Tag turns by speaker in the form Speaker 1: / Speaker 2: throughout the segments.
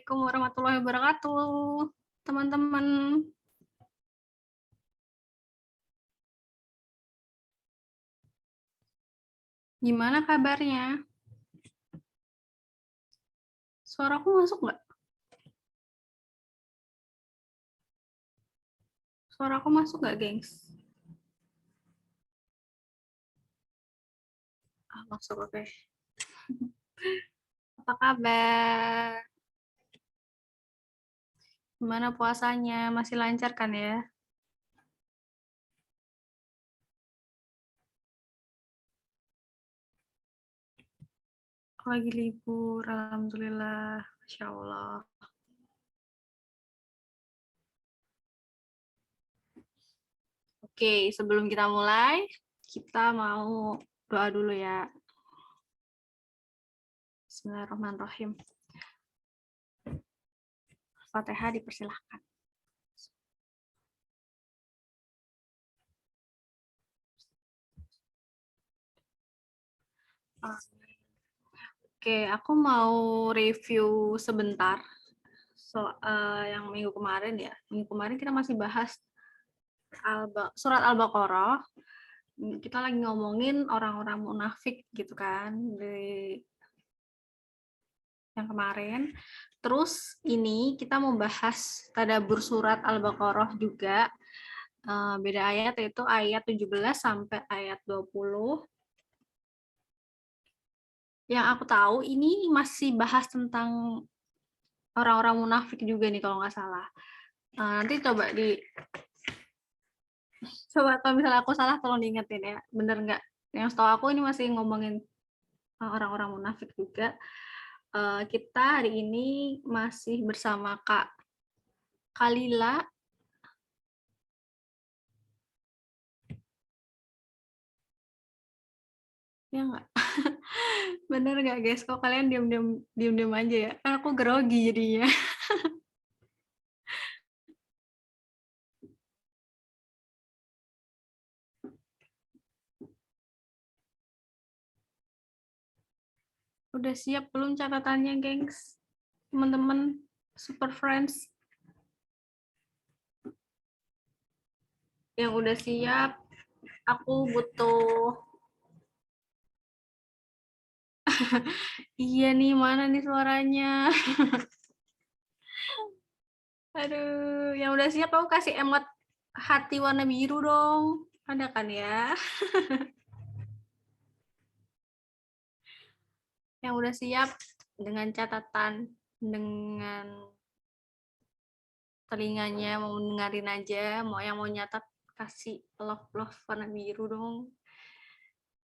Speaker 1: Assalamualaikum warahmatullahi wabarakatuh, teman-teman. Gimana kabarnya? Suaraku masuk nggak? Suaraku masuk nggak, gengs? Masuk, oke. Apa kabar? Gimana puasanya? Masih lancar kan ya? Lagi libur, alhamdulillah. Masya Allah. Oke, sebelum kita mulai, kita mau doa dulu ya. Bismillahirrahmanirrahim. Fatihah dipersilahkan. Oke, aku mau review sebentar yang minggu kemarin ya. Minggu kemarin kita masih bahas surat Al-Baqarah. Kita lagi ngomongin orang-orang munafik gitu kan di yang kemarin. Terus ini kita mau bahas tadabbur surat Al-Baqarah juga. Beda ayat, yaitu ayat 17 sampai ayat 20. Yang aku tahu ini masih bahas tentang orang-orang munafik juga nih kalau nggak salah. Nanti coba kalau misalnya aku salah tolong diingetin ya, bener nggak? Yang setahu aku ini masih ngomongin orang-orang munafik juga. Kita hari ini masih bersama Kak Kalila. Ya nggak? Bener nggak guys? Kok kalian diam-diam aja ya? Kan aku grogi jadinya. Udah siap belum catatannya, gengs? Teman-teman, super friends. Yang udah siap, aku butuh. Iya nih, mana nih suaranya? Aduh, yang udah siap aku kasih emot hati warna biru dong. Ada kan ya? Yang udah siap dengan catatan, dengan telinganya mau dengerin aja, mau nyatat kasih love warna biru dong.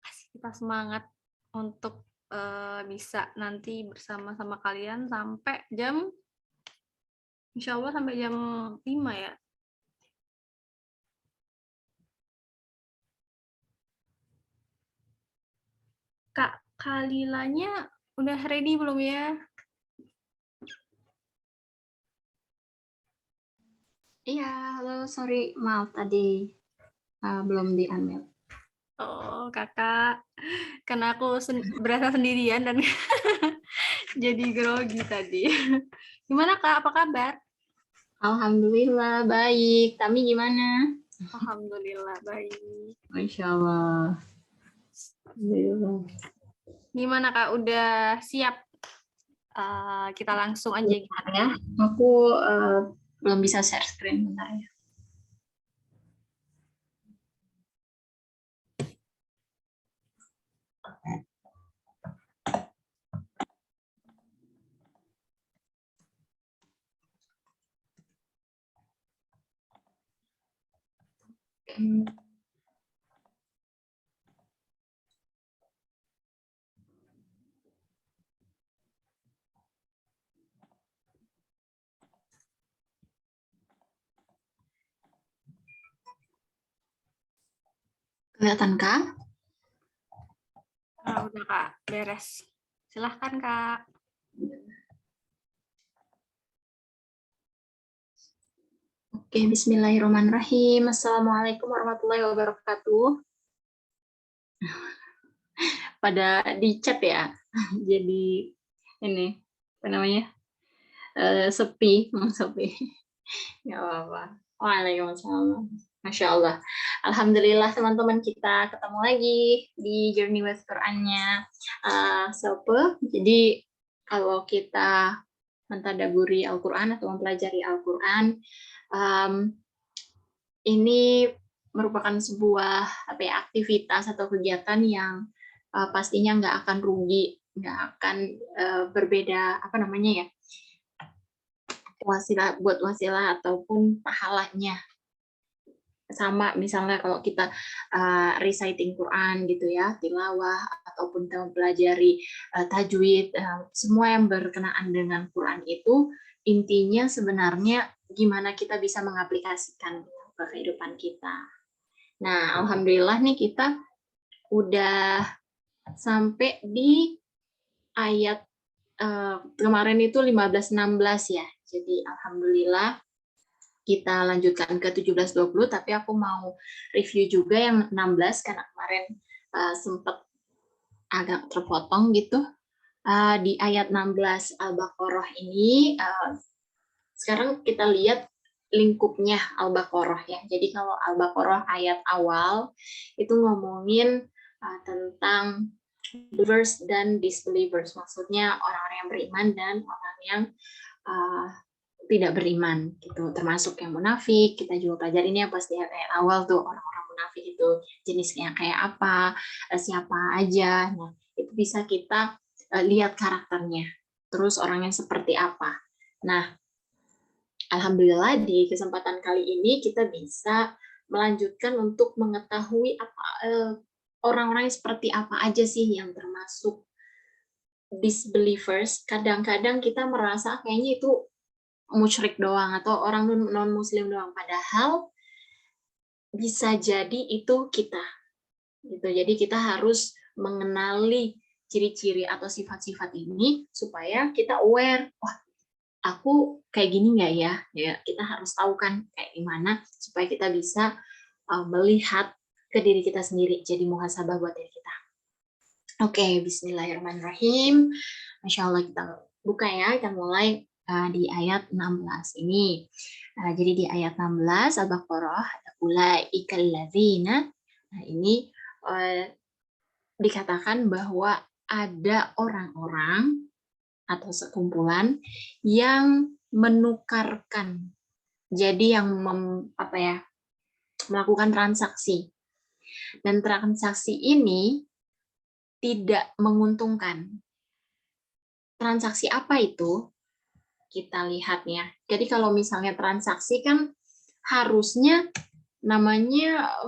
Speaker 1: Kasih kita semangat untuk bisa nanti bersama-sama kalian sampai jam, insya Allah sampai jam 5 ya. Kak Kalilanya udah ready belum ya?
Speaker 2: Iya, halo, sorry, maaf tadi belum di-unmute.
Speaker 1: Oh, kakak, karena aku berasa sendirian dan jadi grogi tadi. Gimana kak, apa kabar?
Speaker 2: Alhamdulillah, baik. Tami gimana?
Speaker 1: Alhamdulillah, baik.
Speaker 2: Masya Allah. Alhamdulillah.
Speaker 1: Gimana kak, udah siap? Kita langsung aja.
Speaker 2: Bentar ya, aku belum bisa share screen, bentar ya. Kelihatan kah?
Speaker 1: Udah kak, beres. Silahkan kak.
Speaker 2: Oke, bismillahirrahmanirrahim. Assalamualaikum warahmatullahi wabarakatuh. Pada di chat ya. Jadi ini apa namanya? sepi, sepi. Nggak apa-apa. Waalaikumsalam. Masya Allah. Alhamdulillah teman-teman kita ketemu lagi di Journey with Quran-nya Sope. Jadi kalau kita mentadaburi Al-Quran atau mempelajari Al-Quran, ini merupakan sebuah aktivitas atau kegiatan yang pastinya nggak akan rugi, nggak akan berbeda wasilah ataupun pahalanya. Sama misalnya kalau kita reciting Quran gitu ya, tilawah ataupun kita mempelajari tajwid, semua yang berkenaan dengan Quran itu intinya sebenarnya gimana kita bisa mengaplikasikan ke kehidupan kita. Nah, alhamdulillah nih kita udah sampai di ayat kemarin itu 15-16 ya. Jadi alhamdulillah kita lanjutkan ke 17-20, tapi aku mau review juga yang 16 karena kemarin sempat agak terpotong gitu. Di ayat 16 Al-Baqarah ini, sekarang kita lihat lingkupnya Al-Baqarah ya. Jadi kalau Al-Baqarah ayat awal itu ngomongin tentang believers dan disbelievers, maksudnya orang-orang yang beriman dan orang yang tidak beriman gitu, termasuk yang munafik. Kita juga pelajarinnya pas di ayat awal tuh, orang-orang munafik itu jenisnya kayak apa, siapa aja. Nah, itu bisa kita lihat karakternya, terus orangnya seperti apa. Nah, alhamdulillah di kesempatan kali ini kita bisa melanjutkan untuk mengetahui apa orang-orang seperti apa aja sih yang termasuk disbelievers. Kadang-kadang kita merasa kayaknya itu musyrik doang atau orang non muslim doang, padahal bisa jadi itu kita gitu. Jadi kita harus mengenali ciri-ciri atau sifat-sifat ini supaya kita aware, wah aku kayak gini nggak ya, kita harus tahu kan kayak gimana supaya kita bisa melihat ke diri kita sendiri, jadi muhasabah buat diri kita. Oke, bismillahirrahmanirrahim. Masya Allah, kita buka ya, kita mulai di ayat 16 ini. Jadi di ayat 16 Al-Baqarah, ulaikal ladzina. Nah, ini dikatakan bahwa ada orang-orang atau sekumpulan yang menukarkan. Jadi yang melakukan transaksi. Dan transaksi ini tidak menguntungkan. Transaksi apa itu? Kita lihat ya. Jadi kalau misalnya transaksi kan harusnya namanya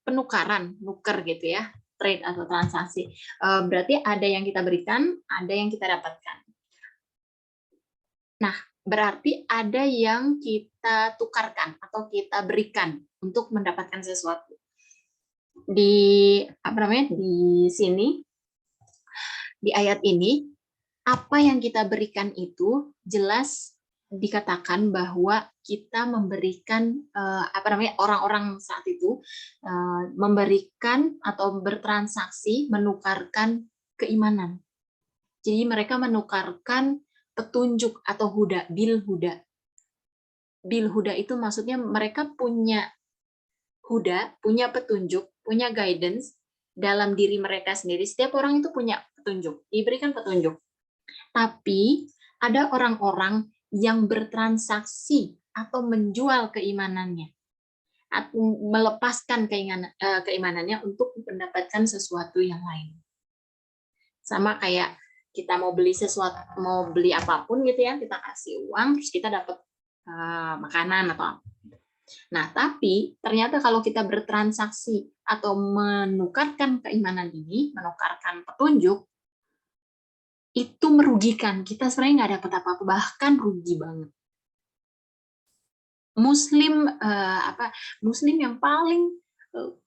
Speaker 2: penukaran, nuker gitu ya, trade atau transaksi. Berarti ada yang kita berikan, ada yang kita dapatkan. Nah, berarti ada yang kita tukarkan atau kita berikan untuk mendapatkan sesuatu. Di sini di ayat ini, apa yang kita berikan itu jelas dikatakan bahwa kita memberikan orang-orang saat itu memberikan atau bertransaksi menukarkan keimanan. Jadi mereka menukarkan petunjuk atau huda, bil huda. Bil huda itu maksudnya mereka punya huda, punya petunjuk, punya guidance dalam diri mereka sendiri. Setiap orang itu punya petunjuk, diberikan petunjuk. Tapi ada orang-orang yang bertransaksi atau menjual keimanannya, atau melepaskan keimanannya untuk mendapatkan sesuatu yang lain. Sama kayak kita mau beli sesuatu, mau beli apapun gitu ya, kita kasih uang terus kita dapat makanan atau apa. Nah, tapi ternyata kalau kita bertransaksi atau menukarkan keimanan ini, menukarkan petunjuk, itu merugikan. Kita sebenarnya nggak dapat apa-apa, bahkan rugi banget. Muslim yang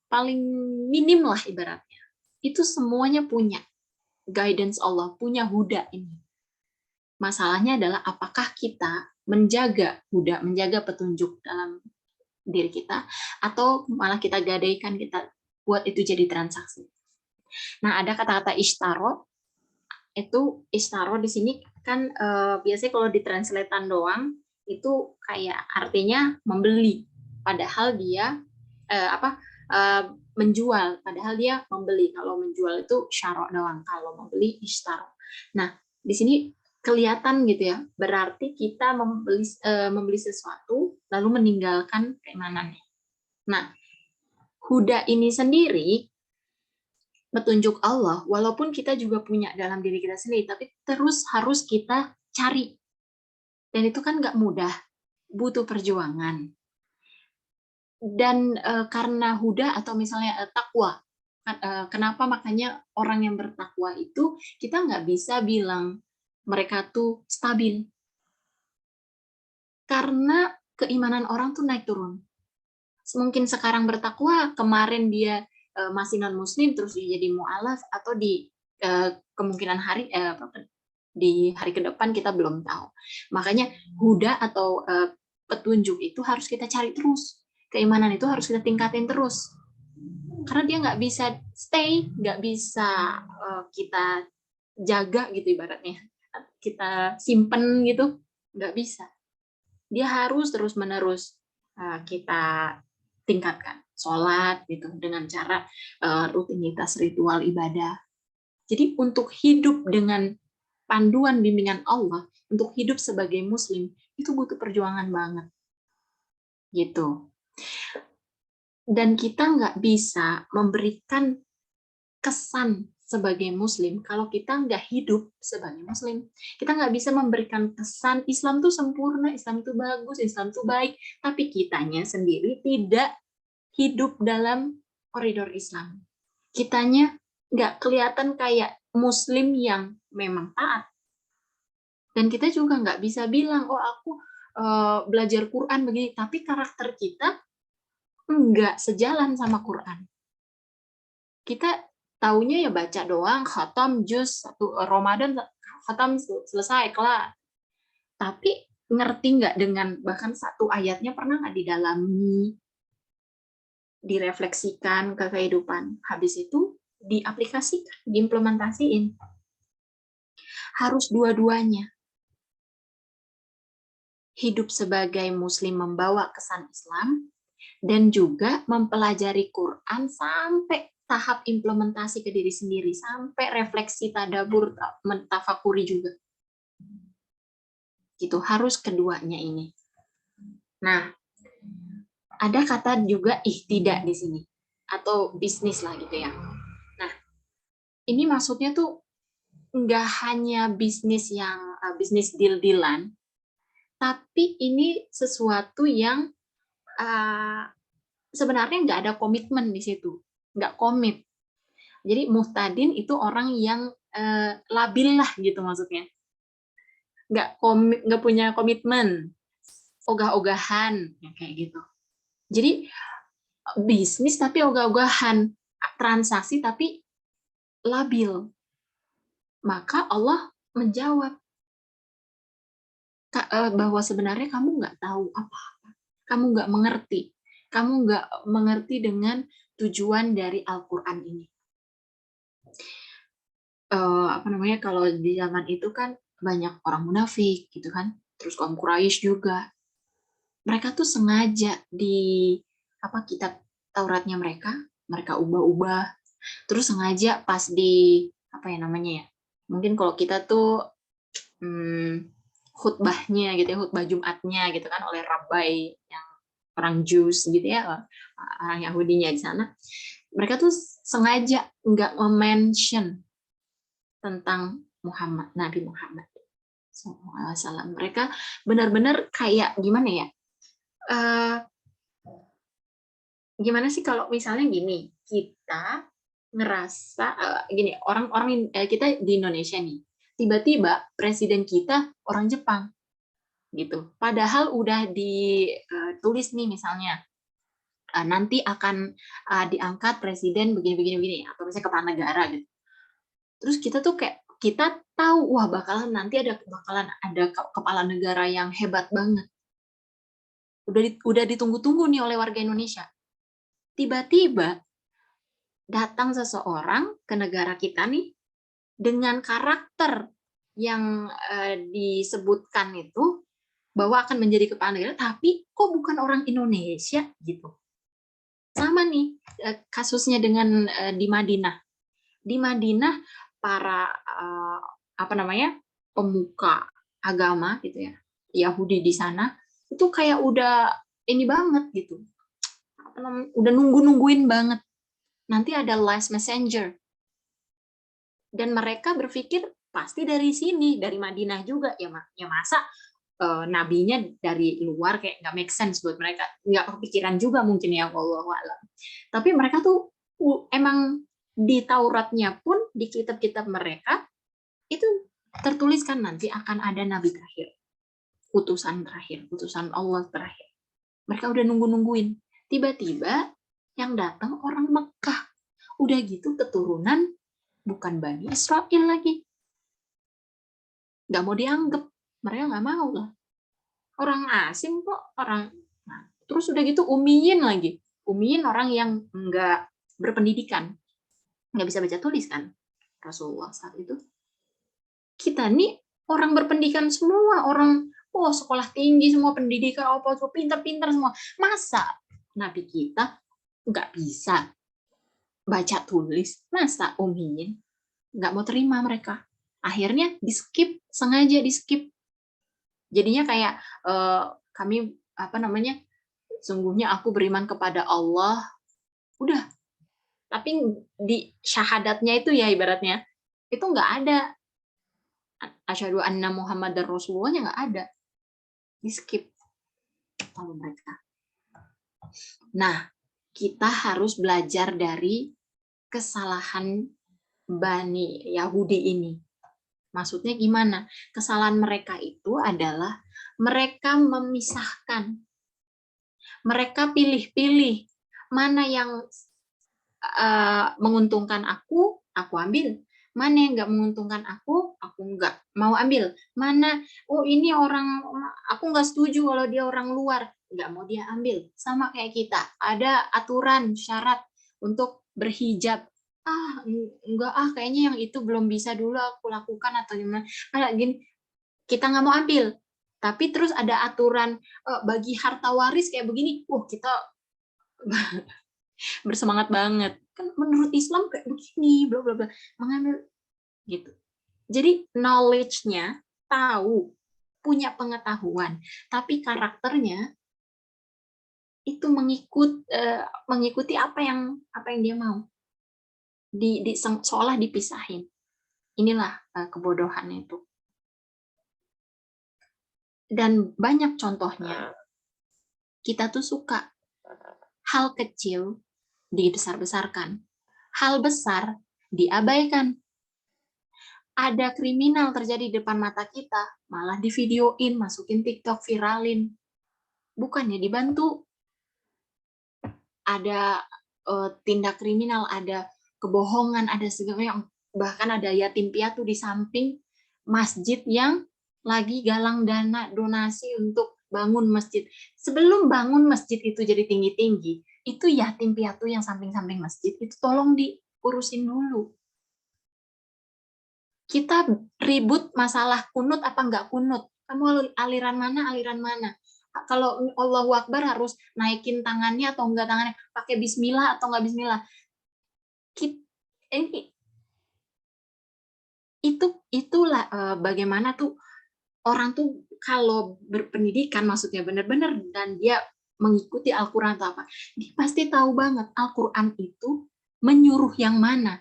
Speaker 2: paling minim lah ibaratnya, itu semuanya punya guidance Allah, punya huda ini. Masalahnya adalah apakah kita menjaga huda, menjaga petunjuk dalam diri kita, atau malah kita gadaikan, kita buat itu jadi transaksi. Nah, ada kata-kata ishtaro, itu ishtaro di sini kan biasanya kalau di translatean doang itu kayak artinya membeli, padahal dia menjual, padahal dia membeli. Kalau menjual itu syaro doang, kalau membeli ishtaro. Nah, di sini kelihatan gitu ya, berarti kita membeli sesuatu lalu meninggalkan keimanannya. Nah, huda ini sendiri petunjuk Allah, walaupun kita juga punya dalam diri kita sendiri, tapi terus harus kita cari. Dan itu kan nggak mudah, butuh perjuangan. Dan karena huda atau misalnya takwa, kenapa makanya orang yang bertakwa itu kita nggak bisa bilang mereka tuh stabil, karena keimanan orang tuh naik turun. Mungkin sekarang bertakwa, kemarin dia masih non muslim, terus dia jadi mu'alaf, atau di kemungkinan di hari ke depan kita belum tahu. Makanya huda atau petunjuk itu harus kita cari terus. Keimanan itu harus kita tingkatin terus. Karena dia nggak bisa stay, nggak bisa kita jaga gitu ibaratnya. Kita simpen gitu, nggak bisa. Dia harus terus-menerus kita tingkatkan. Sholat gitu dengan cara rutinitas ritual ibadah. Jadi untuk hidup dengan panduan bimbingan Allah, untuk hidup sebagai muslim, itu butuh perjuangan banget. Gitu. Dan kita nggak bisa memberikan kesan sebagai muslim kalau kita nggak hidup sebagai muslim. Kita nggak bisa memberikan kesan Islam tuh sempurna, Islam itu bagus, Islam itu baik, tapi kitanya sendiri tidak hidup dalam koridor Islam. Kitanya nggak kelihatan kayak muslim yang memang taat. Dan kita juga nggak bisa bilang, oh aku belajar Quran begini, tapi karakter kita nggak sejalan sama Quran. Kita taunya ya baca doang, khatam juz, Ramadan khatam selesai, kelar. Tapi ngerti nggak dengan bahkan satu ayatnya pernah nggak didalami, direfleksikan ke kehidupan. Habis itu diaplikasikan, diimplementasiin. Harus dua-duanya. Hidup sebagai muslim membawa kesan Islam, dan juga mempelajari Quran sampai tahap implementasi ke diri sendiri, sampai refleksi, tadabur, mentafakuri juga. Gitu, harus keduanya ini. Nah, ada kata juga ihtidak di sini, atau bisnis lah gitu ya. Nah, ini maksudnya tuh nggak hanya bisnis yang bisnis deal-dealan, tapi ini sesuatu yang sebenarnya nggak ada komitmen di situ, nggak komit. Jadi muhtadin itu orang yang labil lah gitu maksudnya, nggak punya komitmen, ogah-ogahan kayak gitu. Jadi bisnis tapi ogah-ogahan, transaksi tapi labil. Maka Allah menjawab bahwa sebenarnya kamu nggak tahu apa-apa, kamu nggak mengerti dengan tujuan dari Al-Quran ini. Kalau di zaman itu kan banyak orang munafik gitu kan, terus kaum Quraisy juga, mereka tuh sengaja di kitab Tauratnya mereka ubah-ubah, terus sengaja pas di mungkin kalau kita tuh khutbahnya gitu ya, khutbah Jumatnya gitu kan oleh rabbi yang orang Jews gitu ya, orang Yahudinya di sana, mereka tuh sengaja nggak mention tentang Nabi Muhammad SAW. Mereka benar-benar kayak gimana ya? Gimana sih kalau misalnya gini, kita ngerasa gini, orang-orang kita di Indonesia nih, tiba-tiba presiden kita orang Jepang gitu. Padahal udah ditulis nih misalnya nanti akan diangkat presiden begini atau misalnya kepala negara gitu. Terus kita tuh kayak kita tahu wah bakalan ada kepala negara yang hebat banget. Udah ditunggu-tunggu nih oleh warga Indonesia. Tiba-tiba datang seseorang ke negara kita nih dengan karakter yang disebutkan itu bahwa akan menjadi kepala negara, tapi kok bukan orang Indonesia gitu. Sama nih kasusnya dengan di Madinah. Di Madinah para pemuka agama gitu ya, Yahudi di sana itu kayak udah ini banget gitu. Udah nungguin banget. Nanti ada last messenger. Dan mereka berpikir pasti dari sini, dari Madinah juga ya, masa nabinya dari luar kayak nggak make sense buat mereka, nggak kepikiran juga mungkin ya, wallahu a'lam. Tapi mereka tuh emang di Tauratnya pun, di kitab-kitab mereka itu tertuliskan nanti akan ada nabi terakhir, utusan terakhir, utusan Allah terakhir. Mereka udah nungguin. Tiba-tiba yang datang orang Mekah. Udah gitu keturunan bukan Bani Israel lagi. Nggak mau dianggap. Mereka nggak mau lah. Orang asing kok. Terus udah gitu umiyin lagi. Umiyin orang yang nggak berpendidikan. Nggak bisa baca tulis kan. Rasulullah saat itu. Kita nih orang berpendidikan semua. Orang sekolah tinggi semua, pendidikan, pintar-pintar semua. Masa Nabi kita nggak bisa baca tulis? Masa umiyin? Nggak mau terima mereka. Akhirnya sengaja di skip. Jadinya kayak kami sungguhnya aku beriman kepada Allah, udah. Tapi di syahadatnya itu ya ibaratnya itu nggak ada asyhadu anna Muhammadar Rasulullah-nya, nggak ada, di skip kalau mereka. Nah, kita harus belajar dari kesalahan Bani Yahudi ini. Maksudnya gimana? Kesalahan mereka itu adalah mereka memisahkan. Mereka pilih-pilih mana yang menguntungkan aku ambil. Mana yang nggak menguntungkan aku nggak mau ambil. Mana, ini orang, aku nggak setuju kalau dia orang luar, nggak mau dia ambil. Sama kayak kita, ada aturan, syarat untuk berhijab. Enggak, kayaknya yang itu belum bisa dulu aku lakukan atau gimana. Kayak gini, kita nggak mau ambil. Tapi terus ada aturan bagi harta waris kayak begini, kita bersemangat banget. Kan menurut Islam kayak begini, bla bla bla. Mengambil gitu. Jadi knowledge-nya, tahu, punya pengetahuan, tapi karakternya itu mengikuti apa yang dia mau. Seolah dipisahin. Inilah kebodohannya itu. Dan banyak contohnya. Kita tuh suka hal kecil dibesar-besarkan, hal besar diabaikan. Ada kriminal terjadi di depan mata kita, malah divideoin, masukin TikTok, viralin. Bukannya dibantu. Ada tindak kriminal, ada kebohongan, ada segala yang, bahkan ada yatim piatu di samping masjid yang lagi galang dana donasi untuk bangun masjid. Sebelum bangun masjid itu jadi tinggi-tinggi, itu yatim piatu yang samping-samping masjid itu tolong diurusin dulu. Kita ribut masalah kunut apa enggak kunut. Kamu aliran mana, aliran mana. Kalau Allahu Akbar harus naikin tangannya atau enggak tangannya, pakai bismillah atau enggak bismillah. Itulah bagaimana tuh orang tuh kalau berpendidikan, maksudnya benar-benar, dan dia mengikuti Al-Quran atau apa, dia pasti tahu banget Al-Quran itu menyuruh yang mana,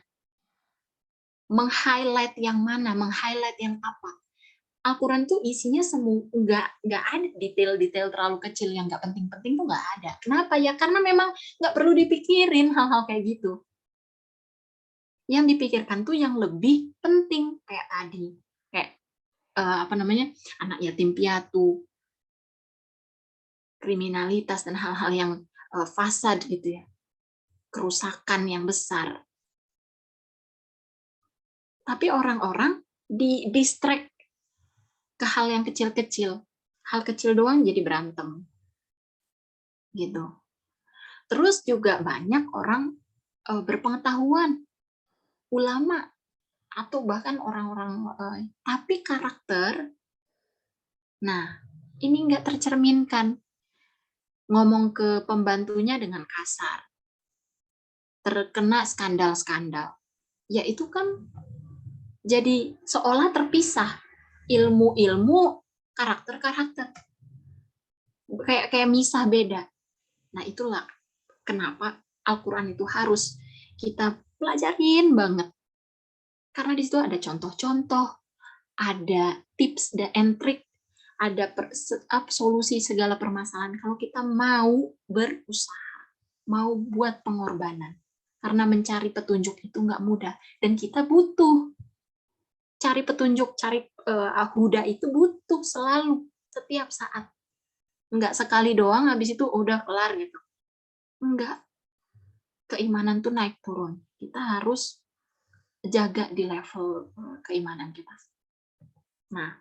Speaker 2: meng-highlight yang mana, meng-highlight yang apa. Al-Quran tuh isinya semua, nggak ada detail-detail terlalu kecil yang nggak penting-penting tuh nggak ada. Kenapa ya? Karena memang nggak perlu dipikirin hal-hal kayak gitu. Yang dipikirkan tuh yang lebih penting, kayak tadi, kayak anak yatim piatu, kriminalitas dan hal-hal yang fasad gitu ya, kerusakan yang besar. Tapi orang-orang di-distract ke hal yang kecil-kecil. Hal kecil doang jadi berantem. Gitu. Terus juga banyak orang berpengetahuan, ulama, atau bahkan orang-orang tapi karakter, nah ini nggak tercerminkan. Ngomong ke pembantunya dengan kasar, terkena skandal-skandal. Ya itu kan jadi seolah terpisah ilmu-ilmu, karakter-karakter. Kayak misah beda. Nah, itulah kenapa Al-Qur'an itu harus kita pelajarin banget. Karena di situ ada contoh-contoh, ada tips dan trik, ada solusi segala permasalahan kalau kita mau berusaha, mau buat pengorbanan. Karena mencari petunjuk itu nggak mudah dan kita butuh cari petunjuk, cari huda itu butuh selalu, setiap saat. Nggak sekali doang, habis itu udah kelar gitu. Enggak. Keimanan tuh naik turun. Kita harus jaga di level keimanan kita. Nah,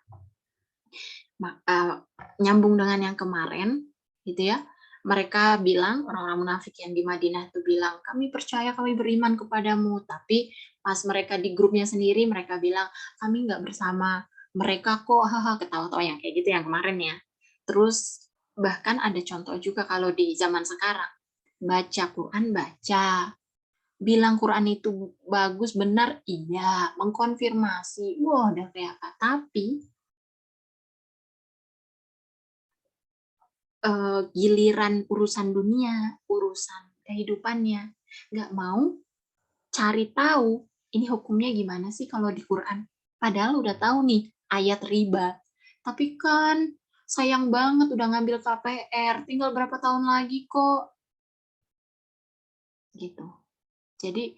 Speaker 2: nyambung dengan yang kemarin, gitu ya. Mereka bilang, orang-orang munafik yang di Madinah itu bilang, kami percaya, kami beriman kepadamu. Tapi pas mereka di grupnya sendiri, mereka bilang, kami nggak bersama mereka kok, haha, ketawa-tawa yang kayak gitu yang kemarin ya. Terus bahkan ada contoh juga kalau di zaman sekarang, baca Quran, baca. Bilang Quran itu bagus, benar, iya. Mengkonfirmasi, wah udah kayak apa. Tapi giliran urusan dunia, urusan kehidupannya, nggak mau cari tahu ini hukumnya gimana sih kalau di Quran. Padahal udah tahu nih ayat riba. Tapi kan sayang banget udah ngambil KPR, tinggal berapa tahun lagi kok. Gitu. Jadi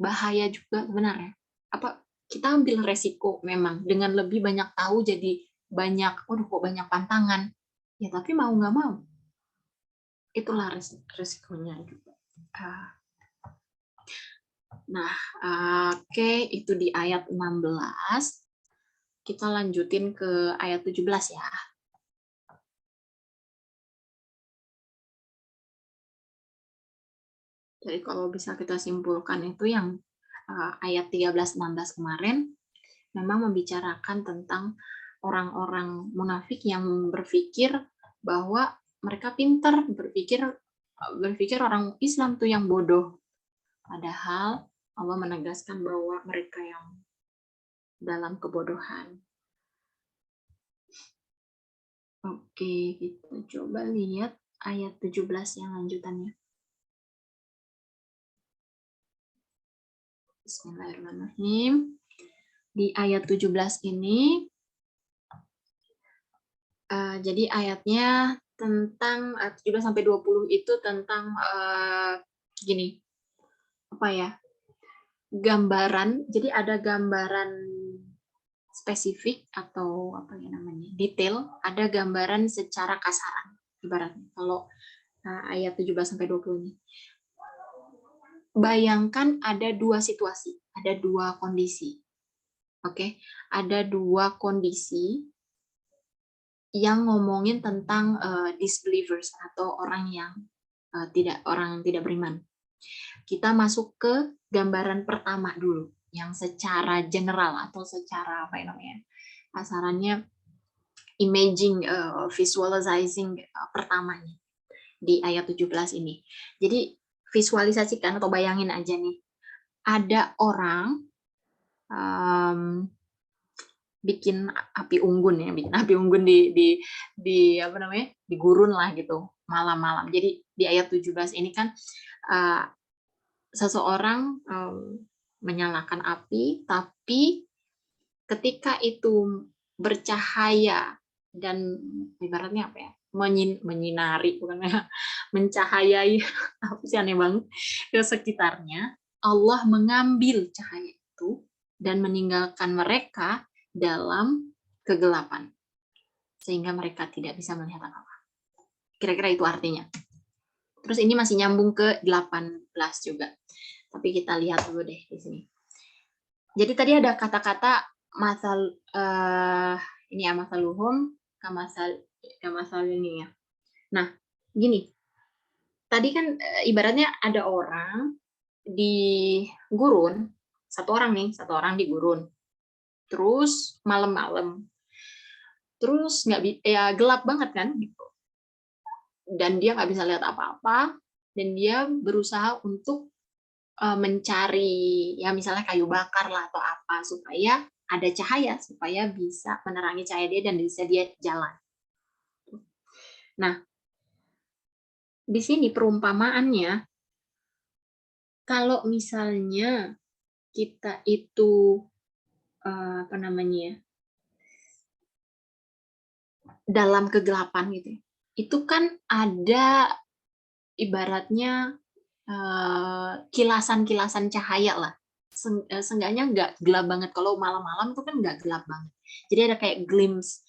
Speaker 2: bahaya juga sebenarnya. Apa kita ambil resiko memang dengan lebih banyak tahu jadi banyak, waduh kok banyak pantangan. Ya tapi mau nggak mau itulah resikonya juga. Nah, oke, itu di ayat 16. Kita lanjutin ke ayat 17 ya. Jadi kalau bisa kita simpulkan itu yang ayat 13-16 kemarin memang membicarakan tentang orang-orang munafik yang berpikir bahwa mereka pintar, berpikir orang Islam tuh yang bodoh. Padahal Allah menegaskan bahwa mereka yang dalam kebodohan. Oke, kita coba lihat ayat 17 yang lanjutannya. Bismillahirrahmanirrahim. Di ayat 17 ini, jadi ayatnya tentang 17-20 itu tentang gini, apa ya, gambaran, jadi ada gambaran spesifik atau apa ya namanya, detail, ada gambaran secara kasaran, ibaratnya kalau ayat 17-20 ini. Bayangkan ada dua situasi, ada dua kondisi. Oke, ada dua kondisi yang ngomongin tentang disbelievers atau orang yang tidak beriman. Kita masuk ke gambaran pertama dulu, yang secara general atau secara apa ya namanya, kasarannya imaging, visualizing pertamanya di ayat 17 ini. Jadi visualisasikan atau bayangin aja nih, ada orang bikin api unggun ya, bikin api unggun di apa namanya, di gurun lah gitu malam-malam. Jadi di ayat 17 ini kan seseorang menyalakan api, tapi ketika itu bercahaya dan ibaratnya apa ya, menyinari, bukan ya, mencahayai apa sih, aneh banget, ke sekitarnya, Allah mengambil cahaya itu dan meninggalkan mereka dalam kegelapan sehingga mereka tidak bisa melihat apa-apa. Kira-kira itu artinya. Terus ini masih nyambung ke 18 juga. Tapi kita lihat dulu deh di sini. Jadi tadi ada kata-kata masal ini ya, masaluhum kamasal ini ya. Nah, gini. Tadi kan ibaratnya ada orang di gurun satu orang di gurun. Terus malam-malam, terus ya gelap banget kan gitu. Dan dia nggak bisa lihat apa-apa, dan dia berusaha untuk mencari ya misalnya kayu bakar lah atau apa supaya ada cahaya, supaya bisa menerangi cahaya dia dan bisa dia jalan. Nah, di sini perumpamaannya, kalau misalnya kita itu apa namanya ya, dalam kegelapan gitu, itu kan ada ibaratnya kilasan-kilasan cahaya lah. Seenggaknya nggak gelap banget. Kalau malam-malam itu kan nggak gelap banget. Jadi ada kayak glimpse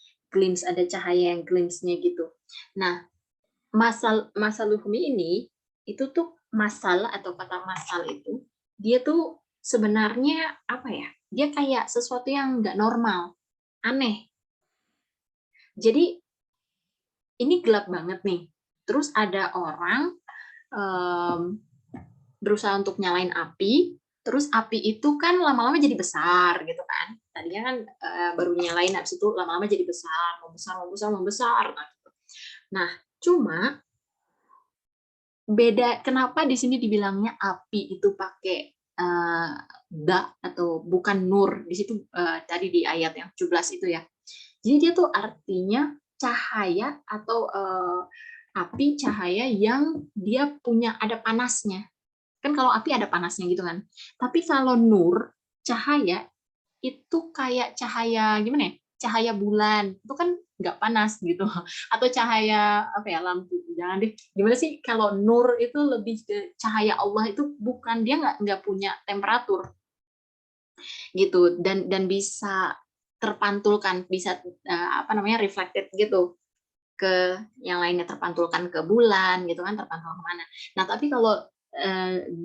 Speaker 2: ada cahaya yang glimpse-nya gitu. Nah, masaluhmi ini itu tuh masal atau kata masal itu dia tuh sebenarnya apa ya? Dia kayak sesuatu yang nggak normal, aneh. Jadi ini gelap banget nih. Terus ada orang berusaha untuk nyalain api, terus api itu kan lama-lama jadi besar gitu kan. Tadinya kan baru nyalain, habis itu lama-lama jadi besar, membesar. Nah, cuma beda kenapa di sini dibilangnya api itu pakai da atau bukan nur di situ tadi di ayat yang 17 itu ya. Jadi dia tuh artinya cahaya atau api cahaya yang dia punya ada panasnya. Kan kalau api ada panasnya gitu kan. Tapi kalau nur, cahaya, itu kayak cahaya, gimana ya? Cahaya bulan. Itu kan nggak panas gitu. Atau cahaya, apa ya, lampu. Jangan deh. Gimana sih kalau nur itu lebih ke cahaya Allah itu bukan, dia nggak punya temperatur. Gitu. Dan bisa terpantulkan, bisa apa namanya, reflected gitu ke yang lainnya, terpantulkan ke bulan gitu kan, terpantul kemana. Nah tapi kalau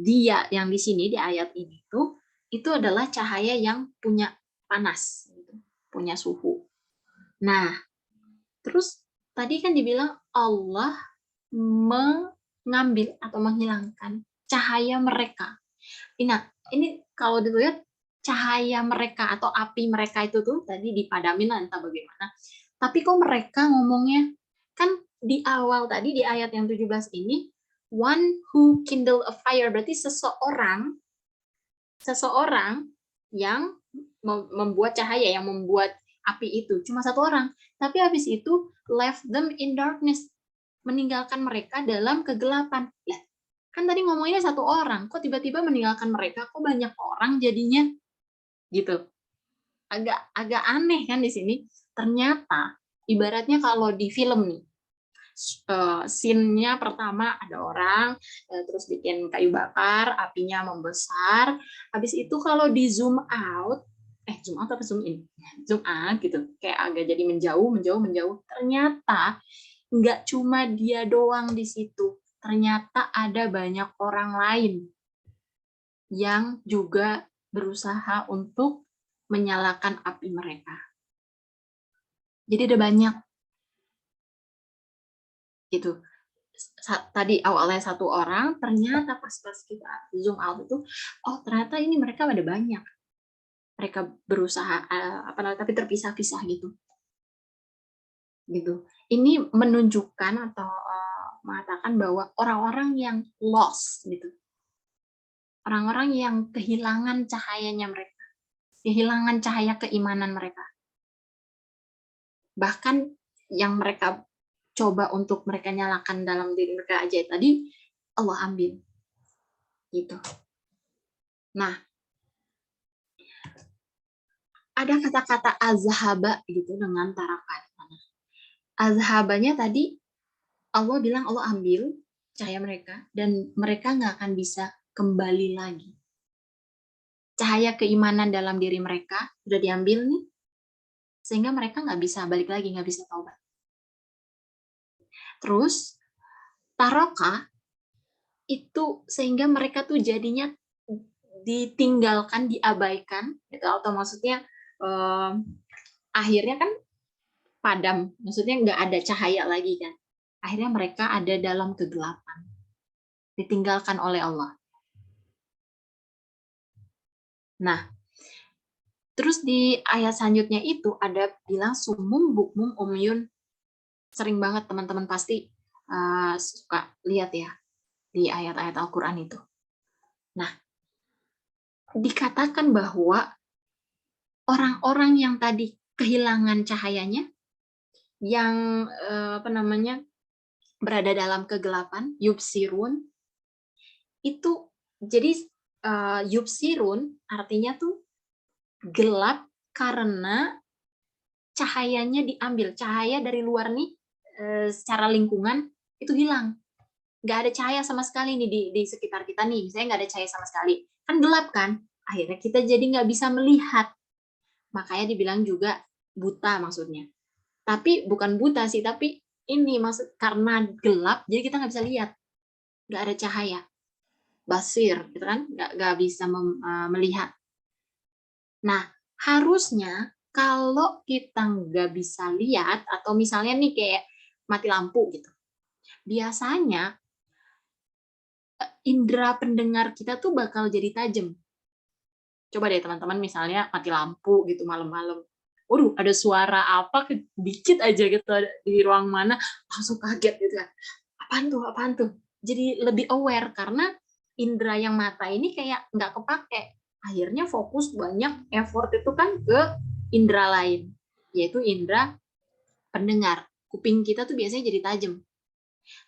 Speaker 2: dia yang di sini di ayat ini tuh itu adalah cahaya yang punya panas, gitu, punya suhu. Nah terus tadi kan dibilang Allah mengambil atau menghilangkan cahaya mereka. Nah ini kalau dilihat cahaya mereka atau api mereka itu tuh tadi dipadamin entah bagaimana. Tapi kok mereka ngomongnya kan di awal tadi di ayat yang 17 ini one who kindle a fire, berarti seseorang yang membuat cahaya, yang membuat api itu cuma satu orang. Tapi habis itu left them in darkness, meninggalkan mereka dalam kegelapan. Lah, kan tadi ngomongnya satu orang, kok tiba-tiba meninggalkan mereka, kok banyak orang jadinya gitu. Agak aneh kan di sini. Ternyata ibaratnya kalau di film nih, scene-nya pertama ada orang terus bikin kayu bakar, apinya membesar. Habis itu kalau di zoom out apa zoom in? Zoom out gitu. Kayak agak jadi menjauh. Ternyata nggak cuma dia doang di situ. Ternyata ada banyak orang lain yang juga berusaha untuk menyalakan api mereka. Jadi ada banyak gitu. Tadi awalnya satu orang, ternyata pas kita zoom out itu, oh ternyata ini mereka ada banyak. Mereka berusaha tapi terpisah-pisah gitu. Gitu. Ini menunjukkan atau mengatakan bahwa orang-orang yang lost gitu. Orang-orang yang kehilangan cahayanya mereka. Kehilangan cahaya keimanan mereka. Bahkan yang mereka coba untuk mereka nyalakan dalam diri mereka aja tadi, Allah ambil. Gitu. Nah, ada kata-kata azhaba gitu dengan tarakat. Azhabanya tadi Allah bilang Allah ambil cahaya mereka dan mereka nggak akan bisa kembali lagi. Cahaya keimanan dalam diri mereka sudah diambil nih, sehingga mereka nggak bisa balik lagi, nggak bisa taubat. Terus taroka itu sehingga mereka tuh jadinya ditinggalkan, diabaikan, gitu, atau maksudnya akhirnya kan padam, maksudnya nggak ada cahaya lagi kan. Akhirnya mereka ada dalam kegelapan, ditinggalkan oleh Allah. Nah, terus di ayat selanjutnya itu ada bilang sumum bukmum umyun. Sering banget teman-teman pasti suka lihat ya di ayat-ayat Al-Quran itu. Nah, dikatakan bahwa orang-orang yang tadi kehilangan cahayanya, yang berada dalam kegelapan, yubsirun, itu jadi yubsirun artinya tuh gelap karena cahayanya diambil, cahaya dari luar nih secara lingkungan itu hilang, nggak ada cahaya sama sekali nih di sekitar kita nih, misalnya nggak ada cahaya sama sekali, kan gelap kan, akhirnya kita jadi nggak bisa melihat, makanya dibilang juga buta maksudnya. Tapi bukan buta sih, tapi ini maksud karena gelap jadi kita nggak bisa lihat, nggak ada cahaya, basir gitu kan, nggak bisa melihat. Nah, harusnya kalau kita nggak bisa lihat atau misalnya nih kayak mati lampu gitu, biasanya indera pendengar kita tuh bakal jadi tajam. Coba deh teman-teman misalnya mati lampu gitu malam-malam. Waduh, ada suara apa dikit aja gitu di ruang mana, langsung kaget gitu kan. Apaan tuh? Apaan tuh? Jadi lebih aware karena indera yang mata ini kayak nggak kepake. Akhirnya fokus banyak effort itu kan ke indera lain, yaitu indera pendengar. Kuping kita tuh biasanya jadi tajam.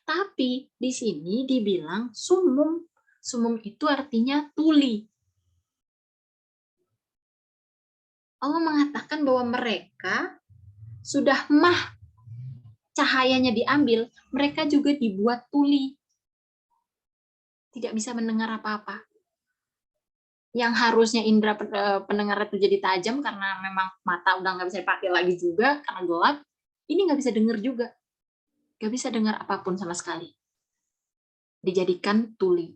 Speaker 2: Tapi di sini dibilang sumum. Sumum itu artinya tuli. Allah mengatakan bahwa mereka sudah cahayanya diambil, mereka juga dibuat tuli. Tidak bisa mendengar apa-apa. Yang harusnya indera pendengar itu jadi tajam karena memang mata udah nggak bisa dipakai lagi juga karena gelap, ini nggak bisa dengar juga. Nggak bisa dengar apapun sama sekali. Dijadikan tuli.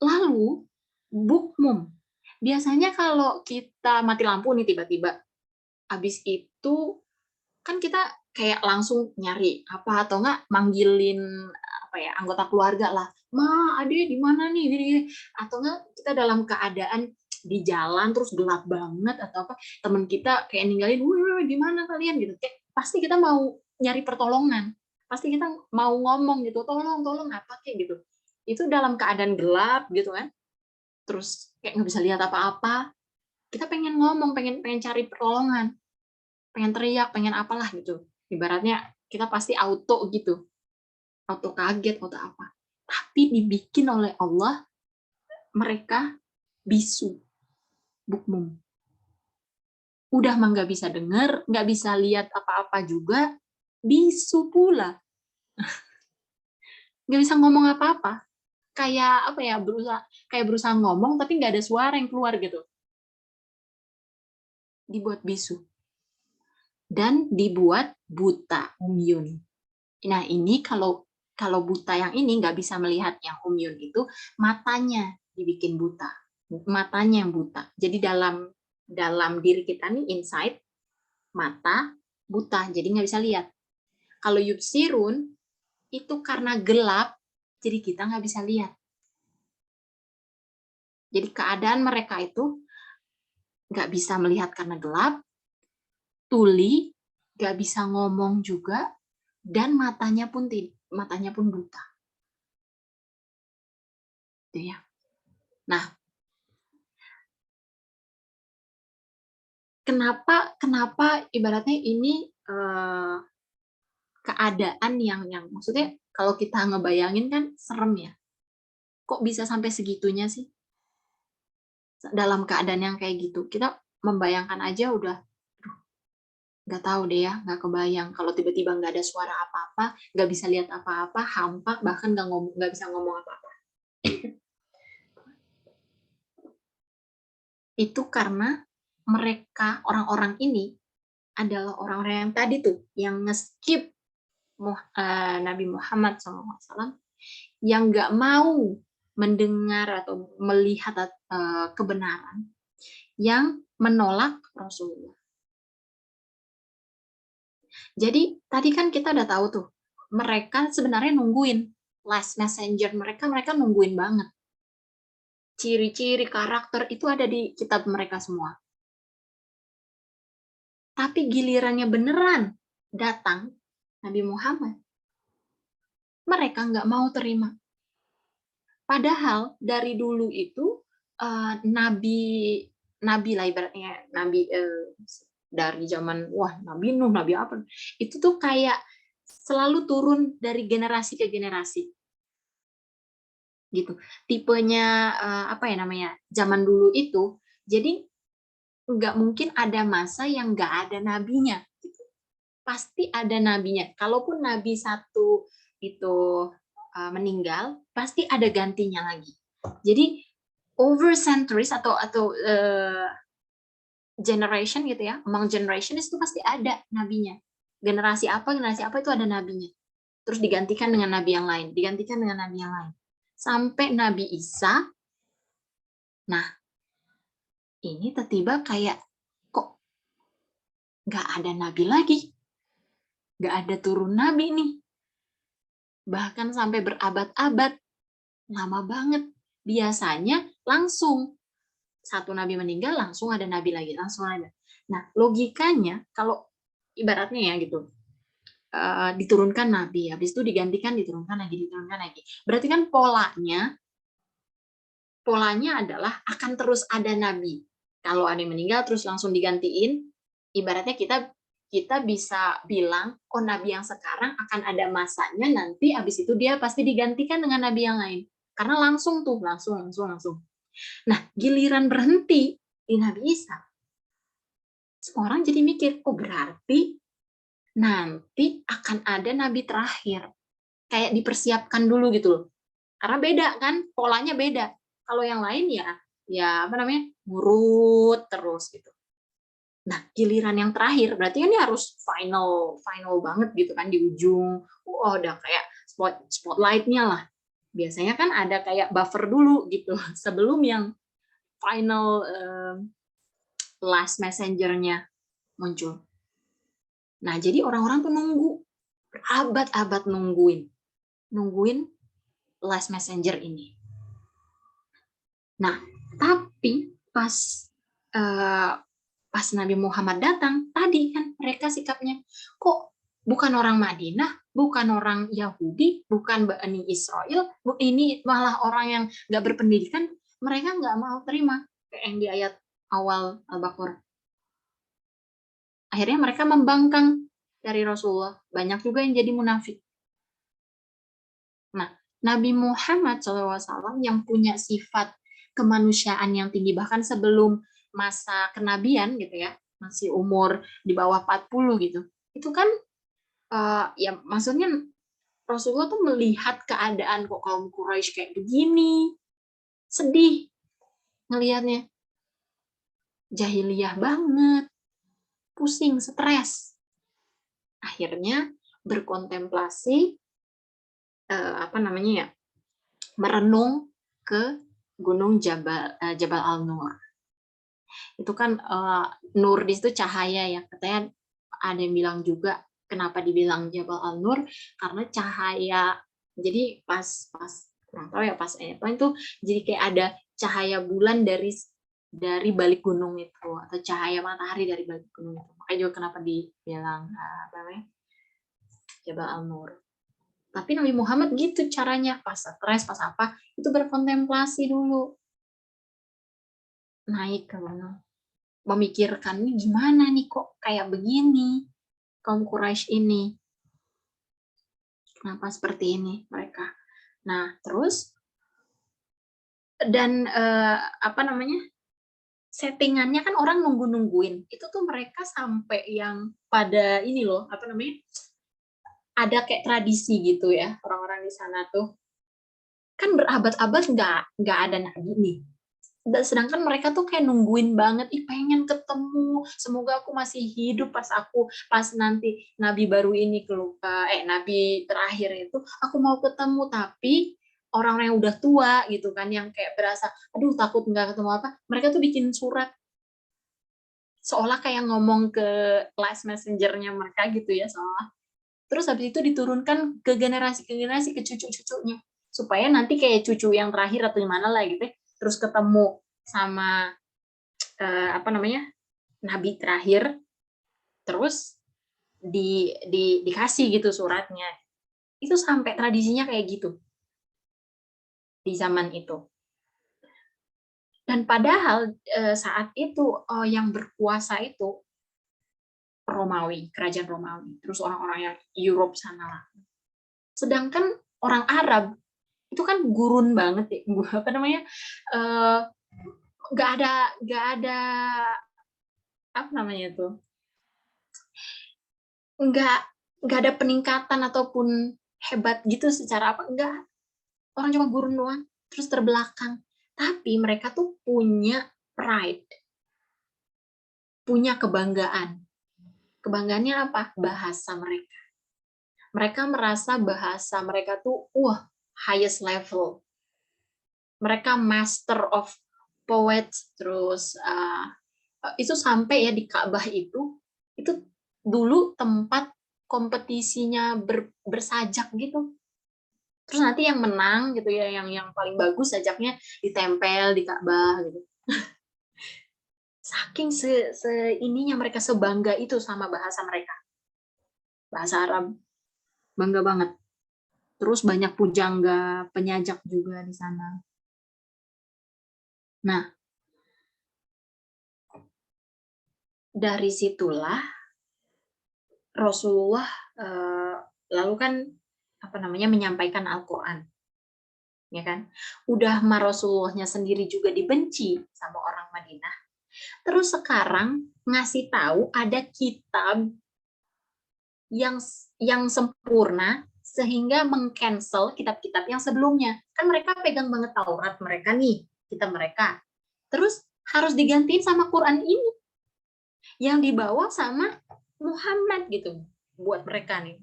Speaker 2: Lalu, bukmum. Biasanya kalau kita mati lampu nih tiba-tiba, habis itu kan kita kayak langsung nyari apa atau enggak manggilin apa ya anggota keluarga lah, ma ade di mana nih gini, atau enggak kita dalam keadaan di jalan terus gelap banget atau apa teman kita kayak ninggalin, wih di mana kalian gitu, kayak pasti kita mau nyari pertolongan, pasti kita mau ngomong gitu, tolong apa kayak gitu, itu dalam keadaan gelap gitu kan, terus kayak nggak bisa lihat apa-apa, kita pengen ngomong, pengen cari pertolongan, pengen teriak, pengen apalah gitu. Ibaratnya kita pasti auto gitu, auto kaget, auto apa. Tapi dibikin oleh Allah, mereka bisu, bukmum. Udah mah nggak bisa dengar, nggak bisa lihat apa-apa juga, bisu pula. Nggak bisa ngomong apa-apa. Kayak apa ya, berusaha ngomong tapi nggak ada suara yang keluar gitu. Dibuat bisu. Dan dibuat buta, umyun. Nah ini kalau buta yang ini nggak bisa melihat yang umyun itu, matanya dibikin buta, matanya yang buta. Jadi dalam diri kita nih inside mata buta, jadi nggak bisa lihat. Kalau yubsirun itu karena gelap, jadi kita nggak bisa lihat. Jadi keadaan mereka itu nggak bisa melihat karena gelap, tuli, nggak bisa ngomong juga, dan matanya pun buta. Gitu ya. Nah, kenapa ibaratnya ini keadaan yang maksudnya kalau kita ngebayangin kan serem ya. Kok bisa sampai segitunya sih? Dalam keadaan yang kayak gitu. Kita membayangkan aja udah nggak tahu deh ya, nggak kebayang kalau tiba-tiba nggak ada suara apa-apa, nggak bisa lihat apa-apa, hampa, bahkan nggak bisa ngomong apa-apa. Itu karena mereka, orang-orang ini adalah orang-orang yang tadi tuh, yang nge-skip Nabi Muhammad SAW, yang nggak mau mendengar atau melihat kebenaran, yang menolak Rasulullah. Jadi tadi kan kita udah tahu tuh, mereka sebenarnya nungguin last messenger mereka nungguin banget. ciri-ciri karakter itu ada di kitab mereka semua. Tapi gilirannya beneran datang Nabi Muhammad, mereka nggak mau terima. Padahal dari dulu itu nabi lah ibaratnya, nabi dari zaman Nabi Nuh, nabi apa, itu tuh kayak selalu turun dari generasi ke generasi gitu. Tipenya apa ya namanya, zaman dulu itu, jadi nggak mungkin ada masa yang nggak ada nabinya gitu. Pasti ada nabinya. Kalaupun nabi satu itu meninggal, pasti ada gantinya lagi. Jadi over centuries atau generation gitu ya, among generations itu pasti ada nabinya. Generasi apa itu ada nabinya. Terus digantikan dengan nabi yang lain, digantikan dengan nabi yang lain. Sampai Nabi Isa, nah ini tiba-tiba kayak kok nggak ada nabi lagi, nggak ada turun nabi nih. Bahkan sampai berabad-abad, lama banget. Biasanya langsung satu nabi meninggal, langsung ada nabi lagi, langsung ada. Nah, logikanya kalau ibaratnya ya gitu, diturunkan nabi, habis itu digantikan, diturunkan lagi, diturunkan lagi. Berarti kan polanya adalah akan terus ada nabi. Kalau ada yang meninggal terus langsung digantiin, ibaratnya kita bisa bilang, oh nabi yang sekarang akan ada masanya nanti, habis itu dia pasti digantikan dengan nabi yang lain. Karena langsung tuh, langsung. Nah, giliran berhenti di Nabi Isa, semua orang jadi mikir, oh berarti nanti akan ada nabi terakhir. Kayak dipersiapkan dulu gitu loh. Karena beda kan, polanya beda. Kalau yang lain ya apa namanya, ngurut terus gitu. Nah, giliran yang terakhir berarti kan ini harus final banget gitu kan di ujung. Udah kayak spotlightnya lah. Biasanya kan ada kayak buffer dulu gitu sebelum yang final last messenger-nya muncul. Nah, jadi orang-orang tuh nunggu berabad-abad nungguin last messenger ini. Nah, tapi pas Nabi Muhammad datang, tadi kan mereka sikapnya, kok bukan orang Madinah, bukan orang Yahudi, bukan Bani Israel, ini malah orang yang nggak berpendidikan, mereka nggak mau terima, kayak yang di ayat awal Al-Baqarah. Akhirnya mereka membangkang dari Rasulullah, banyak juga yang jadi munafik. Nah, Nabi Muhammad SAW yang punya sifat kemanusiaan yang tinggi, bahkan sebelum masa kenabian gitu ya, masih umur di bawah 40 gitu, itu kan ya maksudnya Rasulullah tuh melihat keadaan kok kaum Quraisy kayak begini, sedih ngelihatnya, jahiliyah banget, pusing, stres. Akhirnya berkontemplasi, apa namanya ya, merenung ke Gunung Jabal Al-Nur. Itu kan nur di situ cahaya ya. Katanya ada yang bilang juga kenapa dibilang Jabal Al-Nur, karena cahaya. Jadi pas kurang tahu ya, pas apa itu jadi kayak ada cahaya bulan dari balik gunung itu, atau cahaya matahari dari balik gunung itu. Makanya juga kenapa dibilang apa namanya, Jabal Al-Nur. Tapi Nabi Muhammad gitu caranya, pas stres, pas apa, itu berkontemplasi dulu. Naik ke gunung. Memikirkan, ini gimana nih kok kayak begini kaum Quraisy ini. Kenapa seperti ini mereka. Nah, terus, dan apa namanya, settingannya kan orang nungguin. Itu tuh mereka sampai yang pada ini loh, apa namanya, ada kayak tradisi gitu ya, orang-orang di sana tuh kan berabad-abad nggak ada nabi nih, sedangkan mereka tuh kayak nungguin banget, pengen ketemu, semoga aku masih hidup pas nanti nabi baru ini nabi terakhir itu aku mau ketemu. Tapi orang yang udah tua gitu kan, yang kayak berasa aduh takut nggak ketemu apa, mereka tuh bikin surat seolah kayak ngomong ke last messenger-nya mereka gitu ya, seolah. Terus habis itu diturunkan ke generasi ke cucu-cucunya, supaya nanti kayak cucu yang terakhir atau gimana lah gitu, terus ketemu sama nabi terakhir, terus dikasih gitu suratnya. Itu sampai tradisinya kayak gitu di zaman itu. Dan padahal saat itu yang berkuasa itu Romawi, kerajaan Romawi, terus orang-orang yang Europe sana lah. Sedangkan orang Arab itu kan gurun banget ya, nggak ada apa namanya tuh, nggak nggak ada peningkatan ataupun hebat gitu secara apa, enggak, orang cuma gurun doang terus terbelakang. Tapi mereka tuh punya pride, punya kebanggaannya apa, bahasa mereka merasa bahasa mereka tuh highest level, mereka master of poets. Terus itu sampai ya di Ka'bah itu dulu tempat kompetisinya bersajak gitu. Terus nanti yang menang gitu ya, yang paling bagus sajaknya ditempel di Ka'bah gitu. Saking ininya mereka, sebangga itu sama bahasa mereka. Bahasa Arab. Bangga banget. Terus banyak pujangga, penyajak juga di sana. Nah, dari situlah Rasulullah lalu kan menyampaikan Al-Quran, ya kan? Udah Rasulullahnya sendiri juga dibenci sama orang Madinah. Terus sekarang ngasih tahu ada kitab yang sempurna sehingga mengcancel kitab-kitab yang sebelumnya. Kan mereka pegang banget Taurat mereka nih, kitab mereka. Terus harus digantiin sama Quran ini yang dibawa sama Muhammad gitu. Buat mereka nih,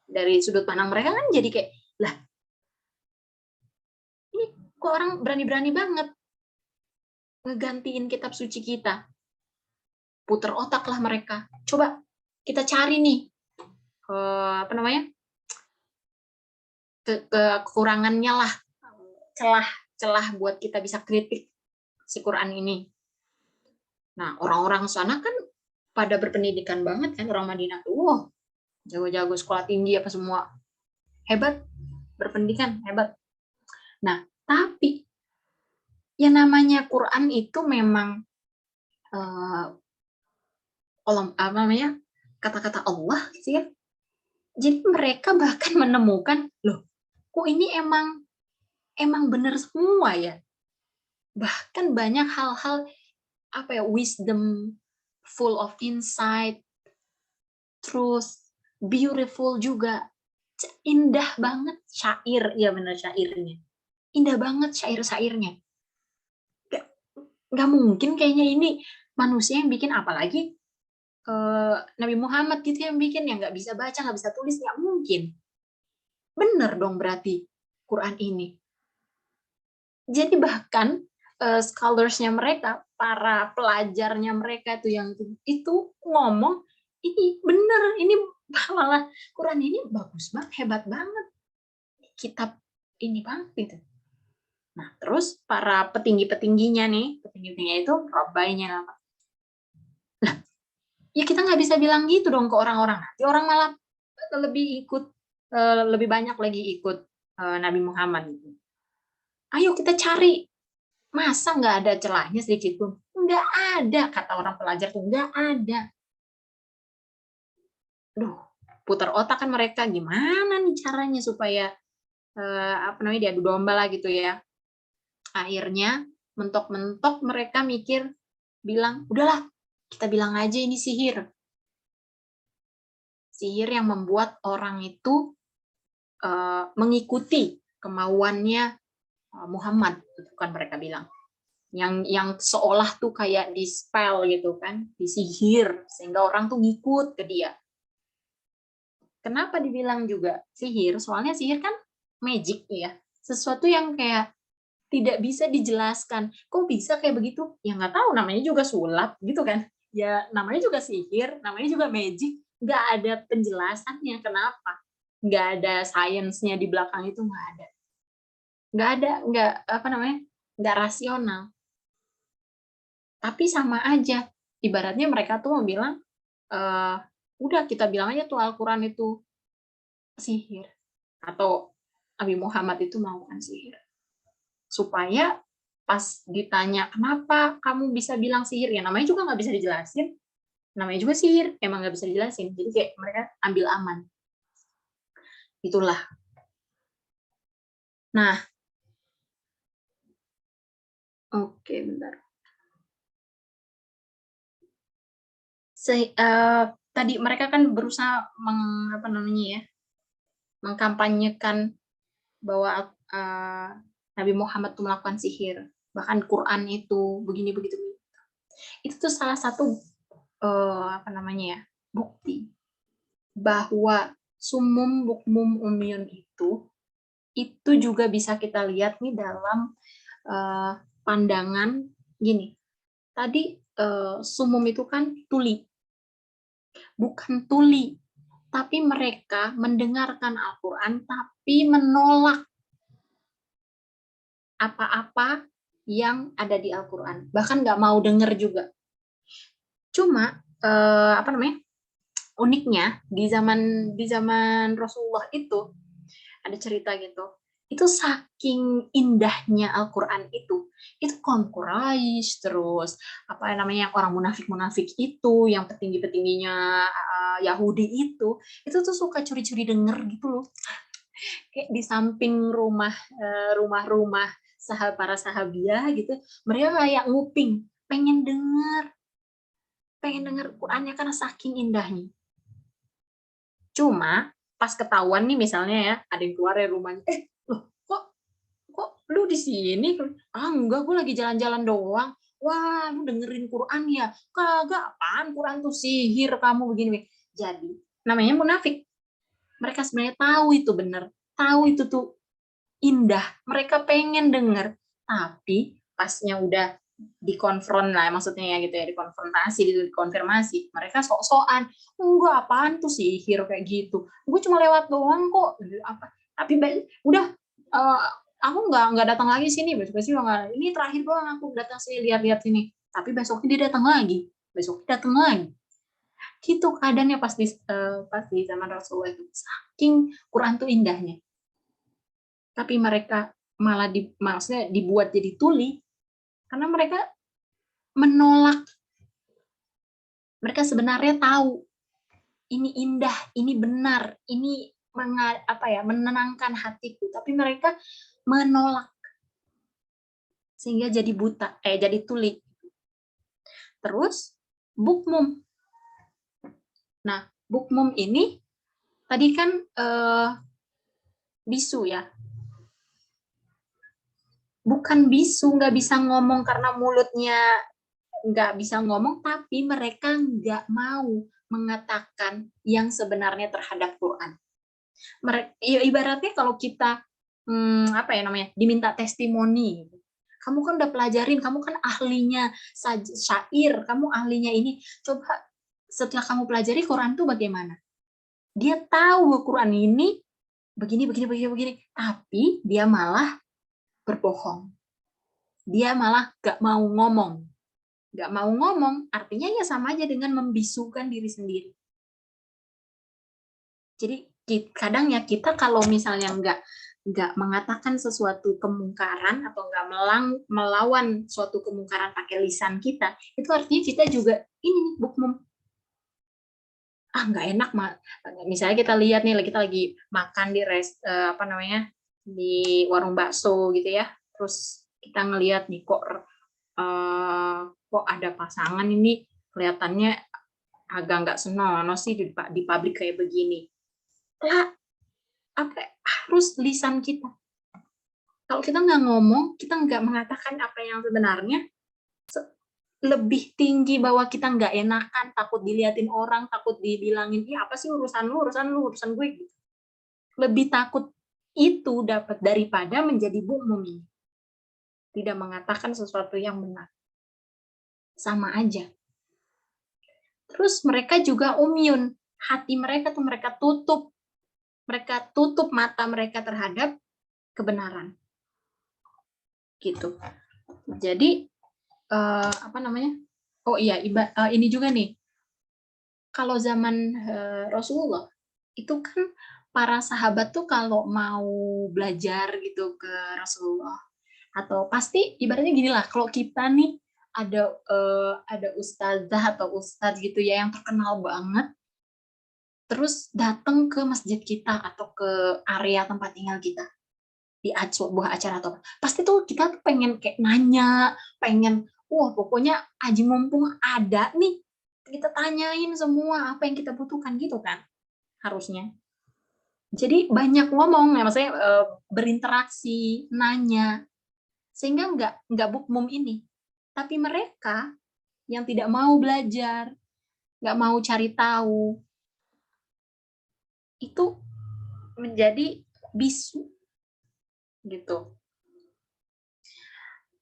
Speaker 2: dari sudut pandang mereka kan jadi kayak, lah ini kok orang berani-berani banget ngegantiin kitab suci kita. Puter otak lah mereka. Coba kita cari nih kekurangannya lah, celah buat kita bisa kritik si Quran ini. Nah, orang-orang sana kan pada berpendidikan banget kan, orang Madinah tuh jago-jago, sekolah tinggi apa semua, hebat, berpendidikan hebat. Nah, tapi yang namanya Quran itu memang kata-kata Allah gitu ya. Jadi mereka bahkan menemukan, loh, kok ini emang benar semua ya. Bahkan banyak hal-hal wisdom, full of insight, truth, beautiful juga, indah banget syair, ya benar syairnya, indah banget syair-syairnya. Gak mungkin kayaknya ini manusia yang bikin, apalagi Nabi Muhammad gitu yang bikin, yang nggak bisa baca, nggak bisa tulis, nggak mungkin. Bener dong berarti Quran ini. Jadi bahkan scholarsnya mereka, para pelajarnya mereka tuh yang itu ngomong, ini bener, ini malah Quran ini bagus banget, hebat banget, kitab ini banget gitu. Nah, terus para petinggi-petingginya itu rabbainya, nah, ya kita nggak bisa bilang gitu dong ke orang-orang. Nanti orang malah lebih banyak lagi ikut Nabi Muhammad gitu. Ayo kita cari, masa nggak ada celahnya sedikit pun? Nggak ada, kata orang pelajar tuh, nggak ada. Duh, putar otak kan mereka, gimana nih caranya supaya diadu domba lah gitu ya. Akhirnya mentok-mentok mereka mikir, bilang, udahlah kita bilang aja ini sihir. Sihir yang membuat orang itu mengikuti kemauannya Muhammad, itu kan mereka bilang. Yang seolah tuh kayak di spell gitu kan, disihir sehingga orang tuh ngikut ke dia. Kenapa dibilang juga sihir? Soalnya sihir kan magic ya, sesuatu yang kayak tidak bisa dijelaskan. Kok bisa kayak begitu? Ya nggak tahu, namanya juga sulap gitu kan. Ya namanya juga sihir, namanya juga magic. Nggak ada penjelasannya kenapa. Nggak ada sainsnya di belakang itu, nggak ada. nggak rasional. Tapi sama aja. Ibaratnya mereka tuh mau bilang, udah kita bilang aja tuh Al-Quran itu sihir. Atau Nabi Muhammad itu melakukan sihir. Supaya pas ditanya, kenapa kamu bisa bilang sihir? Ya namanya juga nggak bisa dijelasin. Namanya juga sihir, emang nggak bisa dijelasin. Jadi kayak mereka ambil aman. Itulah. Nah, oke, bentar. Tadi mereka kan berusaha mengkampanyekan bahwa Nabi Muhammad itu melakukan sihir, bahkan Quran itu begini begitu. Itu tuh salah satu bukti bahwa sumum bukmum umyun itu juga bisa kita lihat nih dalam pandangan gini. Tadi sumum itu kan tuli, bukan tuli, tapi mereka mendengarkan Al-Quran tapi menolak apa-apa yang ada di Al-Quran, bahkan nggak mau denger juga. Cuma uniknya di zaman Rasulullah itu ada cerita gitu. Itu saking indahnya Al-Quran itu kaum Quraisy, terus orang munafik-munafik itu, yang petinggi-petingginya Yahudi itu tuh suka curi-curi denger gitu loh. Kayak di samping rumah-rumah para sahabiah gitu, mereka kayak nguping, pengen denger Qurannya karena saking indahnya. Cuma pas ketahuan nih misalnya ya, ada yang keluar dari rumahnya, loh kok lu di sini? Enggak, gue lagi jalan-jalan doang. Wah, lu dengerin Quran ya? Kagak, apaan Quran tuh sihir kamu begini. Jadi namanya munafik. Mereka sebenarnya tahu itu benar, tahu itu tuh indah, mereka pengen denger, tapi pasnya udah dikonfront lah, maksudnya ya gitu ya, dikonfirmasi, mereka sok-sokan, enggak, apaan tuh sihir kayak gitu, gue cuma lewat doang kok, tapi udah, aku nggak datang lagi sini, besok ini terakhir doang aku datang sini lihat-lihat sini, tapi besoknya dia datang lagi, gitu keadaannya pas di zaman Rasulullah itu, saking Quran tuh indahnya. Tapi mereka malah maksudnya dibuat jadi tuli karena mereka menolak. Mereka sebenarnya tahu ini indah, ini benar, ini menenangkan hatiku, tapi mereka menolak sehingga jadi buta, jadi tuli. Terus bukmum. Nah, bukmum ini tadi kan bisu ya. Bukan bisu, nggak bisa ngomong karena mulutnya nggak bisa ngomong, tapi mereka nggak mau mengatakan yang sebenarnya terhadap Quran. Ibaratnya kalau kita diminta testimoni, kamu kan udah pelajarin, kamu kan ahlinya syair, kamu ahlinya ini, coba setelah kamu pelajari Quran tuh bagaimana? Dia tahu Quran ini begini, tapi dia malah berbohong. Dia malah gak mau ngomong. Gak mau ngomong, artinya ya sama aja dengan membisukan diri sendiri. Jadi kadang ya kita kalau misalnya nggak mengatakan sesuatu kemungkaran atau nggak melawan suatu kemungkaran pakai lisan kita, itu artinya kita juga ini bukmum. Nggak enak, misalnya kita lihat nih, kita lagi makan di di warung bakso gitu ya, terus kita ngelihat nih kok ada pasangan ini kelihatannya agak nggak senonoh sih di pabrik kayak begini. Harus lisan kita. Kalau kita nggak ngomong, kita nggak mengatakan apa yang sebenarnya, lebih tinggi bahwa kita nggak enakan, takut diliatin orang, takut dibilangin, apa sih urusan lu, urusan gue. Gitu. Lebih takut itu dapat daripada menjadi bukmum ini. Tidak mengatakan sesuatu yang benar. Sama aja. Terus mereka juga umyun. Hati mereka tuh mereka tutup. Mereka tutup mata mereka terhadap kebenaran. Gitu. Jadi apa namanya? Oh iya, ini juga nih. Kalau zaman Rasulullah itu kan para sahabat tuh kalau mau belajar gitu ke Rasulullah atau pasti ibaratnya gini lah, kalau kita nih ada ustazah atau ustadz gitu ya yang terkenal banget, terus datang ke masjid kita atau ke area tempat tinggal kita di sebuah acara atau apa, pasti tuh kita tuh pengen kayak nanya, pengen wah pokoknya aji mumpung ada nih kita tanyain semua apa yang kita butuhkan gitu kan harusnya. Jadi banyak ngomong ya, maksudnya berinteraksi, nanya, sehingga nggak bukmum ini. Tapi mereka yang tidak mau belajar, nggak mau cari tahu, itu menjadi bisu gitu.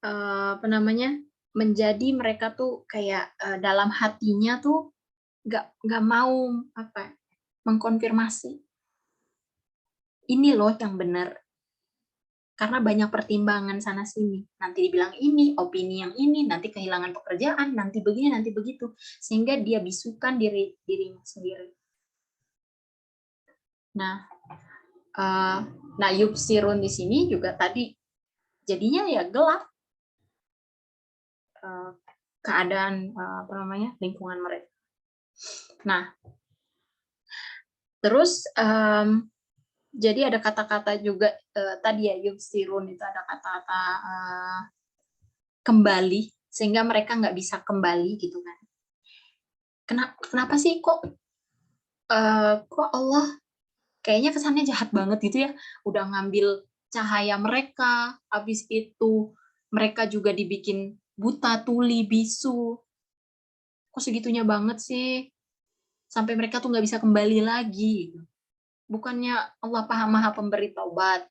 Speaker 2: Apa namanya? Menjadi mereka tuh kayak dalam hatinya tuh nggak mau apa mengkonfirmasi ini loh yang benar, karena banyak pertimbangan sana sini, nanti dibilang ini opini yang ini, nanti kehilangan pekerjaan, nanti begini nanti begitu, sehingga dia bisukan dirinya sendiri. Nah yubsirun di sini juga tadi jadinya ya gelap keadaan apa namanya lingkungan mereka. Nah terus jadi ada kata-kata juga tadi ya yubsirun itu ada kata-kata kembali, sehingga mereka nggak bisa kembali gitu kan. Kenapa sih kok Allah kayaknya kesannya jahat banget gitu ya, udah ngambil cahaya mereka, habis itu mereka juga dibikin buta, tuli, bisu, kok segitunya banget sih sampai mereka tuh nggak bisa kembali lagi gitu. Bukannya Allah maha pemberi taubat,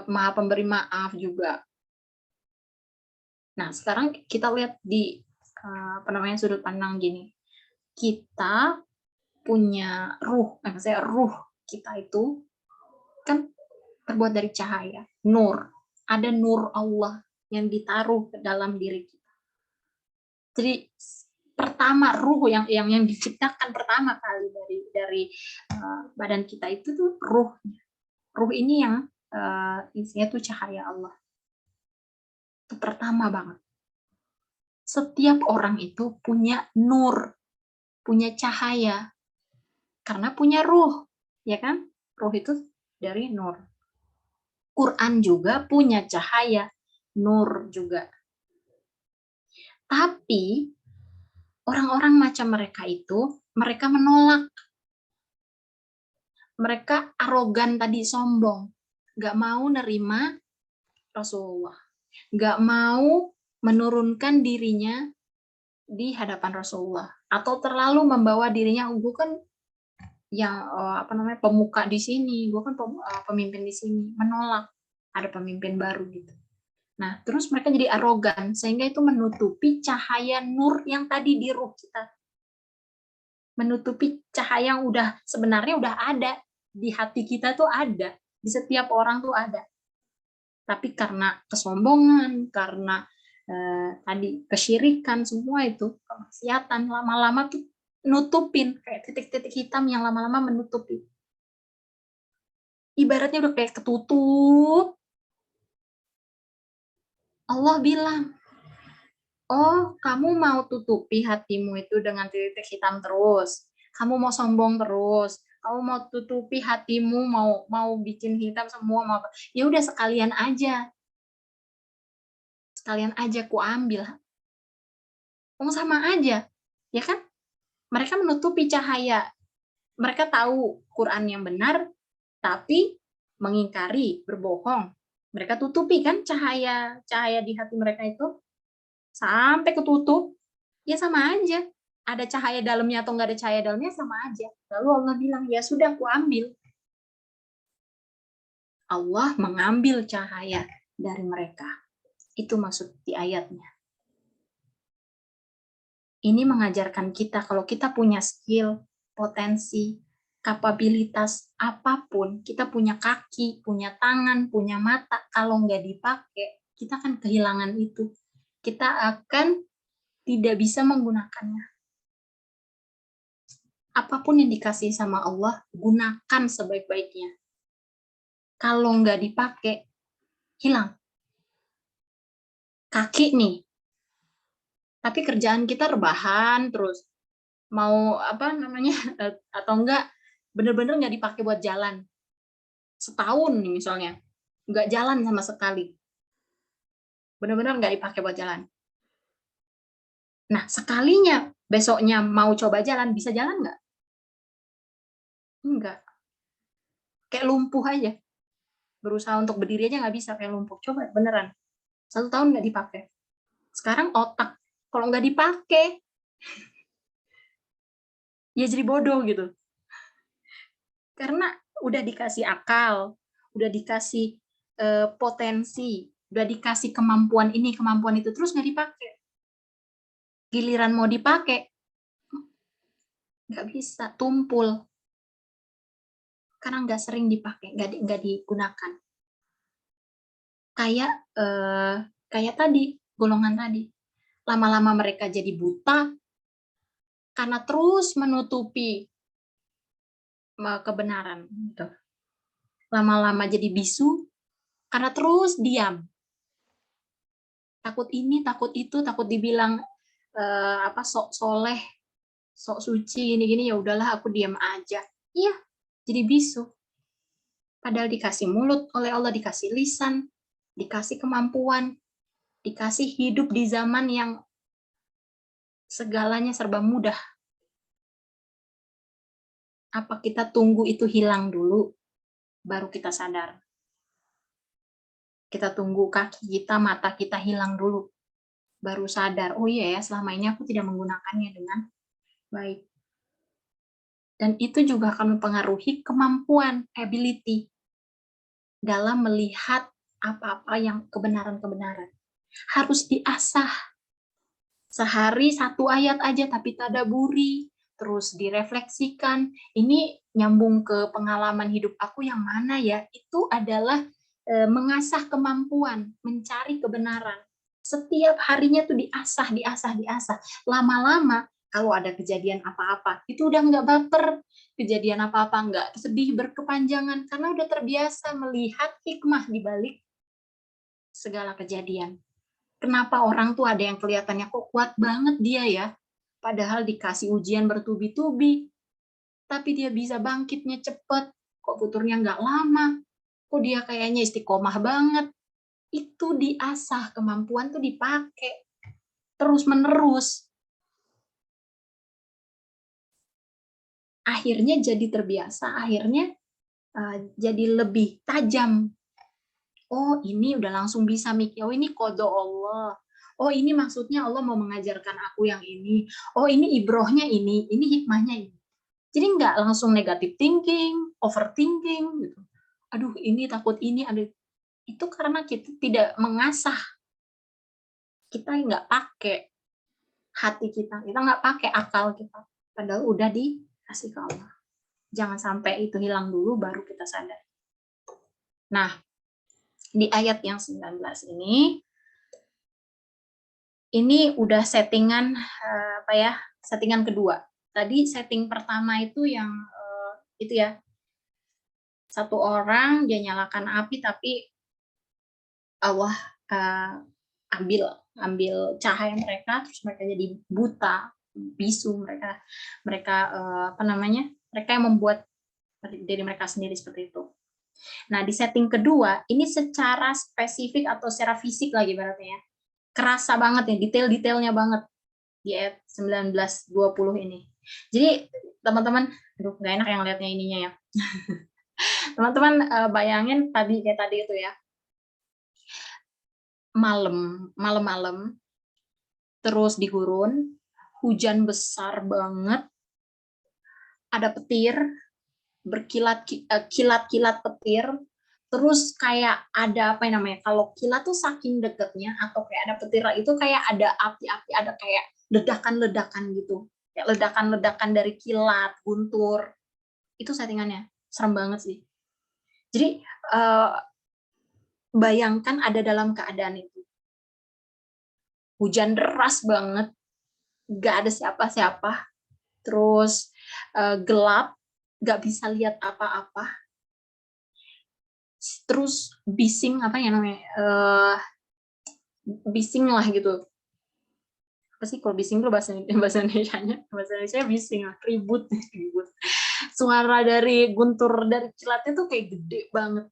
Speaker 2: maha pemberi maaf juga. Nah sekarang kita lihat di apa namanya sudut pandang gini, kita punya maksudnya ruh kita itu kan terbuat dari cahaya, nur. Ada nur Allah yang ditaruh ke dalam diri kita. Jadi pertama ruh yang diciptakan pertama kali dari badan kita itu tuh ruhnya. Ruh ini yang isinya tuh cahaya Allah. Itu pertama banget. Setiap orang itu punya nur, punya cahaya karena punya ruh, ya kan? Ruh itu dari nur. Quran juga punya cahaya, nur juga. Tapi orang-orang macam mereka itu, mereka menolak. Mereka arogan tadi, sombong. Gak mau nerima Rasulullah. Gak mau menurunkan dirinya di hadapan Rasulullah. Atau terlalu membawa dirinya, gue kan yang apa namanya pemuka di sini, gue kan pemimpin di sini. Menolak ada pemimpin baru gitu. Nah, terus mereka jadi arogan, sehingga itu menutupi cahaya nur yang tadi di ruh kita. Menutupi cahaya yang sebenarnya udah ada. Di hati kita tuh ada. Di setiap orang tuh ada. Tapi karena kesombongan, karena tadi kesyirikan, semua itu, kemaksiatan, lama-lama tuh nutupin, kayak titik-titik hitam yang lama-lama menutupi. Ibaratnya udah kayak ketutup. Allah bilang, oh, kamu mau tutupi hatimu itu dengan titik hitam terus. Kamu mau sombong terus. Kamu mau tutupi hatimu, mau bikin hitam semua, mau apa? Ya udah sekalian aja. Sekalian aja ku ambil. Sama aja. Ya kan? Mereka menutupi cahaya. Mereka tahu Quran yang benar, tapi mengingkari, berbohong. Mereka tutupi kan cahaya di hati mereka itu sampai ketutup. Ya sama aja. Ada cahaya dalamnya atau nggak ada cahaya dalamnya sama aja. Lalu Allah bilang, ya sudah aku ambil. Allah mengambil cahaya dari mereka. Itu maksud di ayatnya. Ini mengajarkan kita kalau kita punya skill, potensi, kapabilitas apapun, kita punya kaki, punya tangan, punya mata, kalau nggak dipakai, kita akan kehilangan itu. Kita akan tidak bisa menggunakannya. Apapun yang dikasih sama Allah, gunakan sebaik-baiknya. Kalau nggak dipakai, hilang. Kaki nih, tapi kerjaan kita rebahan terus. Mau apa namanya, atau enggak, bener-bener nggak dipakai buat jalan. Setahun nih misalnya, nggak jalan sama sekali. Bener-bener nggak dipakai buat jalan. Nah, sekalinya besoknya mau coba jalan, bisa jalan nggak? Enggak. Kayak lumpuh aja. Berusaha untuk berdiri aja nggak bisa, kayak lumpuh. Coba, beneran. 1 tahun nggak dipakai. Sekarang otak, kalau nggak dipakai, ya jadi bodoh gitu. Karena udah dikasih akal, udah dikasih potensi, udah dikasih kemampuan ini, kemampuan itu, terus nggak dipakai. Giliran mau dipakai, nggak bisa, tumpul. Karena nggak sering dipakai, nggak digunakan. Kayak tadi, golongan tadi. Lama-lama mereka jadi buta, karena terus menutupi kebenaran. Gitu. Lama-lama jadi bisu, karena terus diam. Takut ini, takut itu, takut dibilang sok soleh, sok suci, gini-gini, ya udahlah aku diam aja. Iya, jadi bisu. Padahal dikasih mulut oleh Allah, dikasih lisan, dikasih kemampuan, dikasih hidup di zaman yang segalanya serba mudah. Apa kita tunggu itu hilang dulu, baru kita sadar? Kita tunggu kaki kita, mata kita hilang dulu, baru sadar, oh iya ya, selama ini aku tidak menggunakannya dengan baik. Dan itu juga akan mempengaruhi kemampuan, ability, dalam melihat apa-apa yang kebenaran-kebenaran. Harus diasah. Sehari 1 ayat aja, tapi tadaburi, terus direfleksikan. Ini nyambung ke pengalaman hidup aku yang mana ya? Itu adalah mengasah kemampuan, mencari kebenaran. Setiap harinya tuh diasah, diasah, diasah. Lama-lama, kalau ada kejadian apa-apa, itu udah nggak baper. Kejadian apa-apa nggak sedih berkepanjangan, karena udah terbiasa melihat hikmah di balik segala kejadian. Kenapa orang tuh ada yang kelihatannya kok kuat banget dia ya, padahal dikasih ujian bertubi-tubi, tapi dia bisa bangkitnya cepet, kok futurnya nggak lama, kok dia kayaknya istiqomah banget. Itu diasah, kemampuan tuh dipakai terus-menerus. Akhirnya jadi terbiasa, akhirnya jadi lebih tajam. Oh, ini udah langsung bisa mikir, oh ini kode Allah. Oh, ini maksudnya Allah mau mengajarkan aku yang ini. Oh, ini ibrohnya ini hikmahnya ini. Jadi nggak langsung negative thinking, overthinking gitu. Aduh, ini takut ini, aduh. Itu karena kita tidak mengasah. Kita nggak pakai hati kita nggak pakai akal kita. Padahal udah dikasih ke Allah. Jangan sampai itu hilang dulu, baru kita sadar. Nah, di ayat yang 19 ini udah settingan settingan kedua. Tadi setting pertama itu yang itu ya, satu orang dia nyalakan api tapi Allah ambil cahaya mereka, terus mereka jadi buta, bisu, mereka mereka yang membuat diri mereka sendiri seperti itu. Nah, di setting kedua, ini secara spesifik atau secara fisik lagi berarti ya. Kerasa banget nih, detail-detailnya banget di ayat 19-20 ini. Jadi, teman-teman, aduh nggak enak yang lihatnya ininya ya. Teman-teman bayangin kayak tadi itu ya. Malam-malam, terus di gurun, hujan besar banget, ada petir, kilat-kilat petir, terus kayak ada apa yang namanya, kalau kilat tuh saking deketnya atau kayak ada petir itu kayak ada api-api, ada kayak ledakan-ledakan gitu, kayak ledakan-ledakan dari kilat, guntur, itu settingannya serem banget sih. Jadi bayangkan ada dalam keadaan itu. Hujan deras banget, nggak ada siapa-siapa, terus gelap, nggak bisa lihat apa-apa, terus bising, apa ya namanya, bising lah gitu. Apa sih kalau bising tuh bahasa Indonesianya? Bahasa Indonesia bising lah, ribut. Suara dari guntur dari kilatnya tuh kayak gede banget.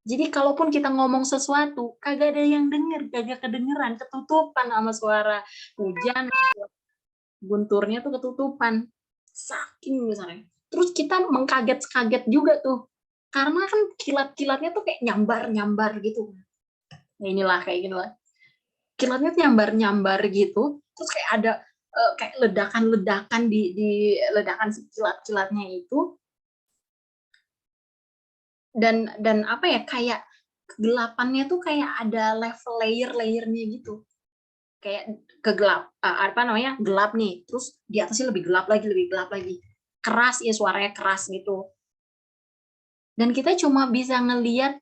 Speaker 2: Jadi kalaupun kita ngomong sesuatu, kagak ada yang denger, kagak kedengeran, ketutupan sama suara hujan, gunturnya tuh ketutupan. Saking besarnya. Terus kita mengkaget-kaget juga tuh. Karena kan kilat-kilatnya tuh kayak nyambar-nyambar gitu. Nah, inilah kayak gini lah. Kilatnya tuh nyambar-nyambar gitu. Terus kayak ada kayak ledakan-ledakan di ledakan si kilat-kilatnya itu. Dan apa ya, kayak kegelapannya tuh kayak ada level layer-layernya gitu, kayak kegelap, apa namanya, gelap nih, terus di atasnya lebih gelap lagi, keras ya, suaranya keras gitu, dan kita cuma bisa ngelihat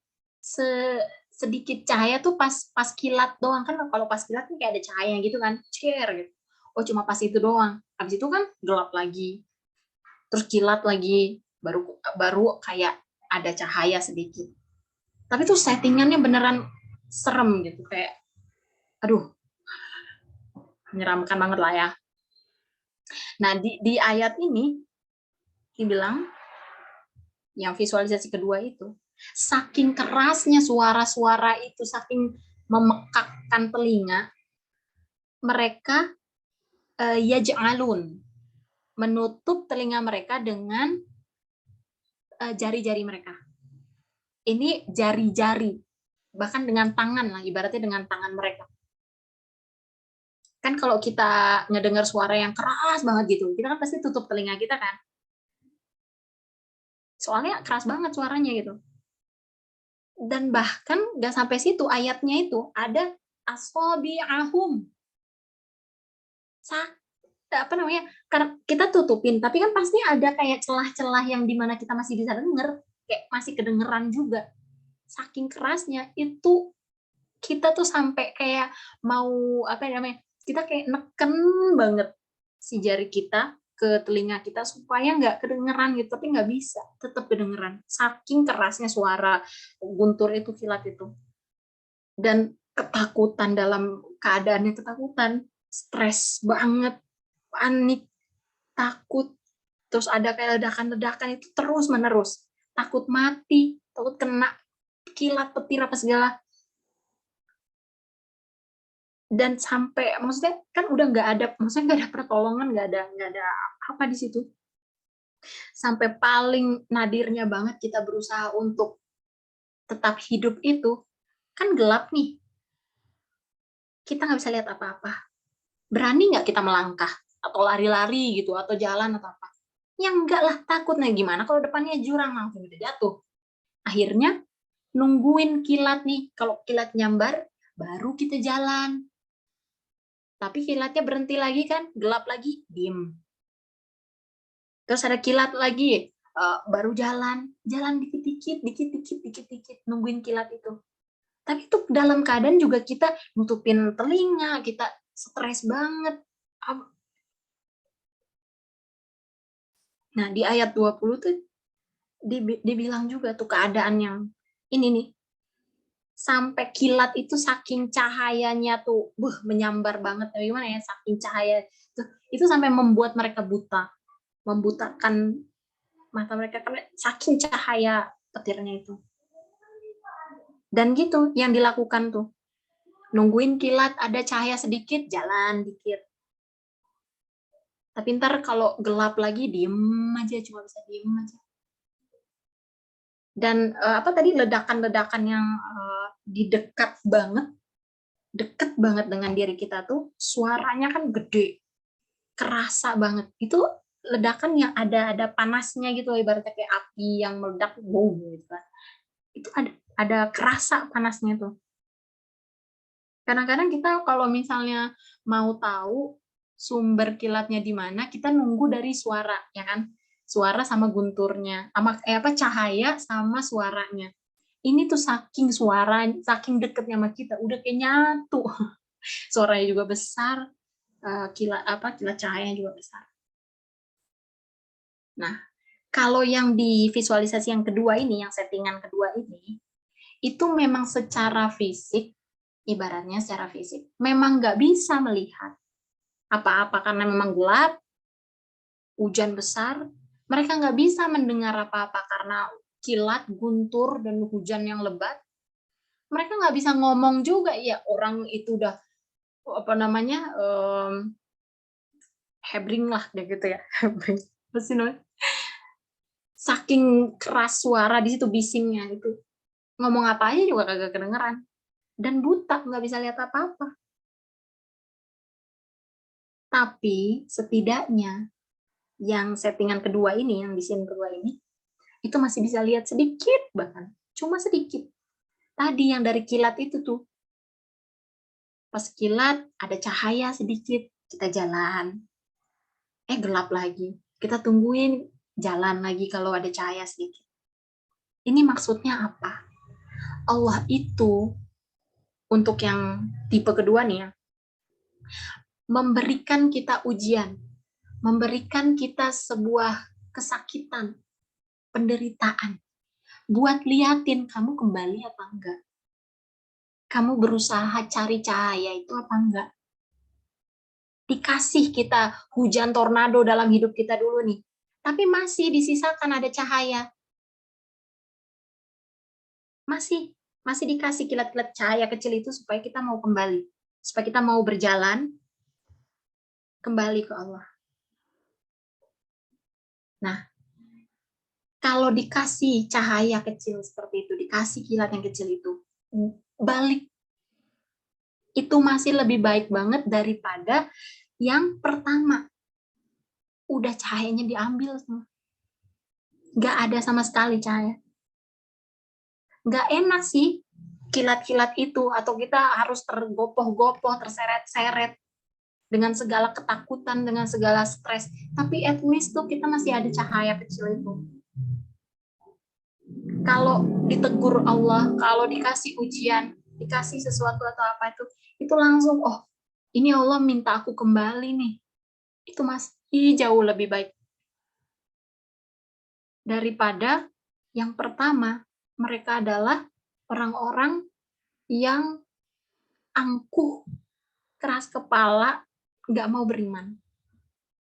Speaker 2: sedikit cahaya tuh pas pas kilat doang kan. Kalau pas kilat kan kayak ada cahaya gitu kan, cer gitu. Oh, cuma pas itu doang, habis itu kan gelap lagi, terus kilat lagi, baru baru kayak ada cahaya sedikit. Tapi tuh settingannya beneran serem gitu, kayak aduh, menyeramkan banget lah ya. Nah, di ayat ini dibilang yang visualisasi kedua itu, saking kerasnya suara-suara itu, saking memekakkan telinga, mereka yaj'alun, menutup telinga mereka dengan jari-jari mereka. Ini jari-jari, bahkan dengan tangan lah, ibaratnya dengan tangan mereka. Kan kalau kita ngedengar suara yang keras banget gitu, kita kan pasti tutup telinga kita kan. Soalnya keras banget suaranya gitu. Dan bahkan nggak sampai situ, ayatnya itu ada asobi'ahum. Apa namanya? Karena kita tutupin, tapi kan pasti ada kayak celah-celah yang dimana kita masih bisa denger, kayak masih kedengeran juga. Saking kerasnya itu, kita tuh sampai kayak mau apa namanya? Kita kayak neken banget si jari kita ke telinga kita supaya nggak kedengeran gitu, tapi nggak bisa, tetap kedengeran. Saking kerasnya suara guntur itu, kilat itu. Dan ketakutan, dalam keadaannya ketakutan, stres banget, panik, takut, terus ada kayak ledakan-ledakan itu terus menerus, takut mati, takut kena kilat, petir apa segala. Dan sampai, maksudnya kan udah nggak ada, maksudnya nggak ada pertolongan, nggak ada apa di situ. Sampai paling nadirnya banget kita berusaha untuk tetap hidup itu, kan gelap nih, kita nggak bisa lihat apa-apa. Berani nggak kita melangkah atau lari-lari gitu, atau jalan atau apa? Ya enggak lah, takut. Nah, gimana kalau depannya jurang, langsung kita jatuh. Akhirnya nungguin kilat nih, kalau kilat nyambar baru kita jalan. Tapi kilatnya berhenti lagi kan, gelap lagi, diem. Terus ada kilat lagi, baru jalan dikit-dikit, nungguin kilat itu. Tapi itu dalam keadaan juga kita nutupin telinga, kita stres banget. Nah, di ayat 20 tuh dibilang juga tuh keadaan yang ini nih, sampai kilat itu saking cahayanya tuh menyambar banget, gimana ya, saking cahaya itu sampai membuat mereka buta, membutakan mata mereka karena saking cahaya petirnya itu. Dan gitu yang dilakukan tuh, nungguin kilat, ada cahaya sedikit, jalan dikit. Tapi ntar kalau gelap lagi, diem aja, cuma bisa diem aja. Dan apa tadi, ledakan-ledakan yang deket banget dengan diri kita tuh, suaranya kan gede, kerasa banget. Itu ledakan yang ada panasnya gitu, ibaratnya kayak api yang meledak, boom gitu kan. Itu ada kerasa panasnya tuh. Kadang-kadang kita kalau misalnya mau tahu sumber kilatnya di mana, kita nunggu dari suara, ya kan? Suara sama gunturnya, sama cahaya sama suaranya. Ini tuh saking suara, saking deketnya sama kita, udah kayak nyatu. Suaranya juga besar, kilat cahayanya juga besar. Nah, kalau yang di visualisasi yang kedua ini, yang settingan kedua ini, itu memang secara fisik, ibaratnya secara fisik, memang nggak bisa melihat apa-apa karena memang gelap, hujan besar, mereka nggak bisa mendengar apa-apa karena kilat, guntur, dan hujan yang lebat. Mereka nggak bisa ngomong juga, ya orang itu udah apa namanya hebring lah gitu ya, hebring. Saking keras suara di situ bisingnya itu, ngomong apa aja juga kagak kedengeran, dan buta nggak bisa lihat apa-apa. Tapi setidaknya yang settingan kedua ini, yang di scene kedua ini, itu masih bisa lihat sedikit, bahkan cuma sedikit. Tadi yang dari kilat itu tuh, pas kilat ada cahaya sedikit, kita jalan, gelap lagi, kita tungguin, jalan lagi kalau ada cahaya sedikit. Ini maksudnya apa? Allah itu untuk yang tipe kedua nih ya, memberikan kita ujian, memberikan kita sebuah kesakitan, penderitaan, buat liatin kamu kembali apa enggak. Kamu berusaha cari cahaya itu apa enggak. Dikasih kita hujan tornado dalam hidup kita dulu nih, tapi masih disisakan ada cahaya. Masih dikasih kilat-kilat cahaya kecil itu supaya kita mau kembali, supaya kita mau berjalan kembali ke Allah. Nah, kalau dikasih cahaya kecil seperti itu, dikasih kilat yang kecil itu, balik, itu masih lebih baik banget daripada yang pertama. Udah cahayanya diambil semua. Nggak ada sama sekali cahaya. Nggak enak sih kilat-kilat itu, atau kita harus tergopoh-gopoh, terseret-seret dengan segala ketakutan, dengan segala stres. Tapi at least tuh kita masih ada cahaya kecil itu. Kalau ditegur Allah, kalau dikasih ujian, dikasih sesuatu atau apa itu langsung, oh ini Allah minta aku kembali nih. Itu masih jauh lebih baik daripada yang pertama. Mereka adalah orang-orang yang angkuh, keras kepala, nggak mau beriman.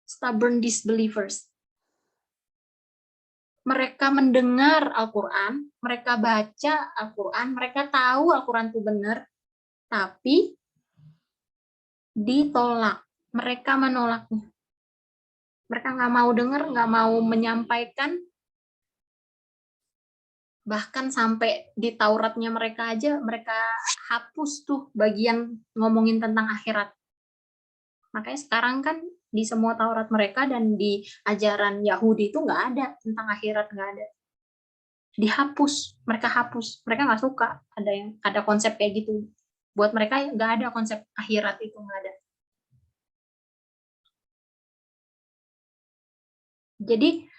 Speaker 2: Stubborn disbelievers. Mereka mendengar Al-Quran, mereka baca Al-Quran, mereka tahu Al-Quran itu benar, tapi ditolak. Mereka menolaknya. Mereka nggak mau dengar, nggak mau menyampaikan, bahkan sampai di Tauratnya mereka aja, mereka hapus tuh bagian ngomongin tentang akhirat. Makanya sekarang kan di semua Taurat mereka dan di ajaran Yahudi itu nggak ada tentang akhirat, nggak ada. Dihapus, mereka hapus. Mereka nggak suka ada konsep kayak gitu. Buat mereka nggak ada konsep akhirat, itu nggak ada. Jadi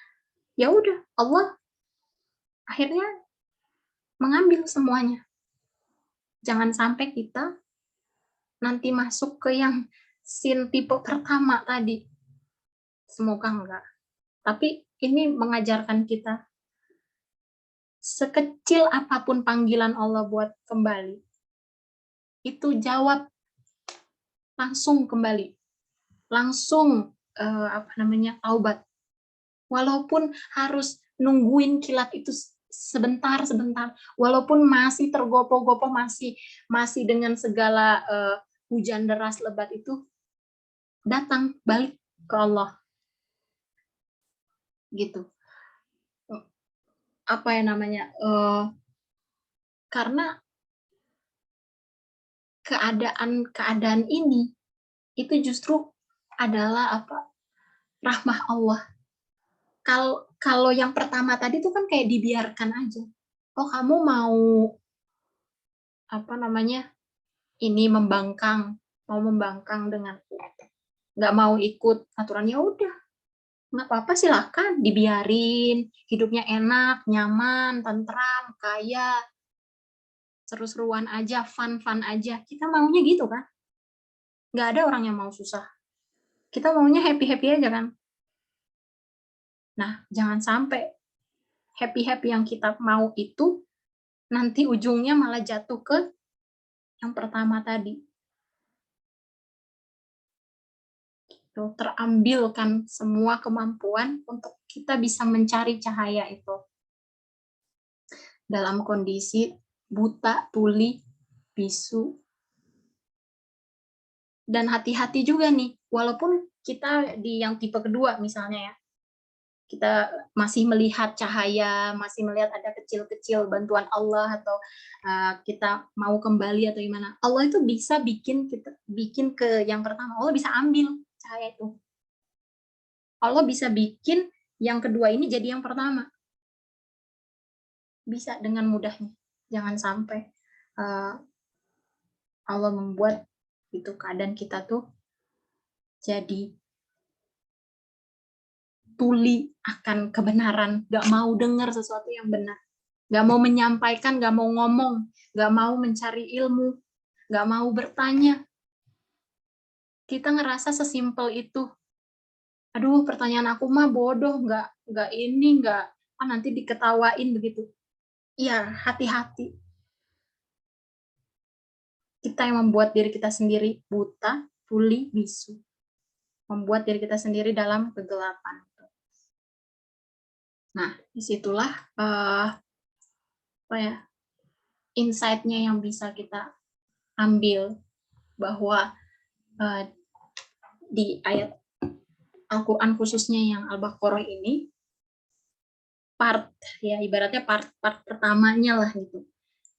Speaker 2: ya udah, Allah akhirnya mengambil semuanya. Jangan sampai kita nanti masuk ke yang scene tipe pertama tadi. Semoga enggak. Tapi ini mengajarkan kita, sekecil apapun panggilan Allah buat kembali, itu jawab langsung kembali. Langsung taubat. Walaupun harus nungguin kilat itu sebentar, walaupun masih tergopoh-gopoh, masih dengan segala hujan deras lebat itu, datang balik ke Allah. Gitu. Karena keadaan ini itu justru adalah rahmah Allah. Kalau yang pertama tadi itu kan kayak dibiarkan aja. Oh, kamu mau ini mau membangkang dengan nggak mau ikut aturannya, udah nggak apa-apa, silakan dibiarin, hidupnya enak, nyaman, tentram, kaya, seru-seruan aja, fun-fun aja. Kita maunya gitu kan? Nggak ada orang yang mau susah. Kita maunya happy-happy aja kan? Nah, jangan sampai happy-happy yang kita mau itu nanti ujungnya malah jatuh ke yang pertama tadi. Terambilkan semua kemampuan untuk kita bisa mencari cahaya itu dalam kondisi buta, tuli, bisu. Dan hati-hati juga nih, walaupun kita di yang tipe kedua misalnya ya, kita masih melihat cahaya, masih melihat ada kecil-kecil bantuan Allah, atau kita mau kembali atau gimana. Allah itu bisa bikin ke yang pertama. Allah bisa ambil cahaya itu. Allah bisa bikin yang kedua ini jadi yang pertama. Bisa dengan mudahnya. Jangan sampai Allah membuat itu keadaan kita tuh jadi tuli akan kebenaran, gak mau dengar sesuatu yang benar, gak mau menyampaikan, gak mau ngomong, gak mau mencari ilmu, gak mau bertanya. Kita ngerasa sesimpel itu. Aduh, pertanyaan aku mah bodoh, gak ini, gak nanti diketawain begitu. Iya, hati-hati. Kita yang membuat diri kita sendiri buta, tuli, bisu. Membuat diri kita sendiri dalam kegelapan. Nah, disitulah insight-nya yang bisa kita ambil, bahwa di ayat Al-Quran khususnya yang Al-Baqarah ini, ibaratnya part pertamanya lah gitu.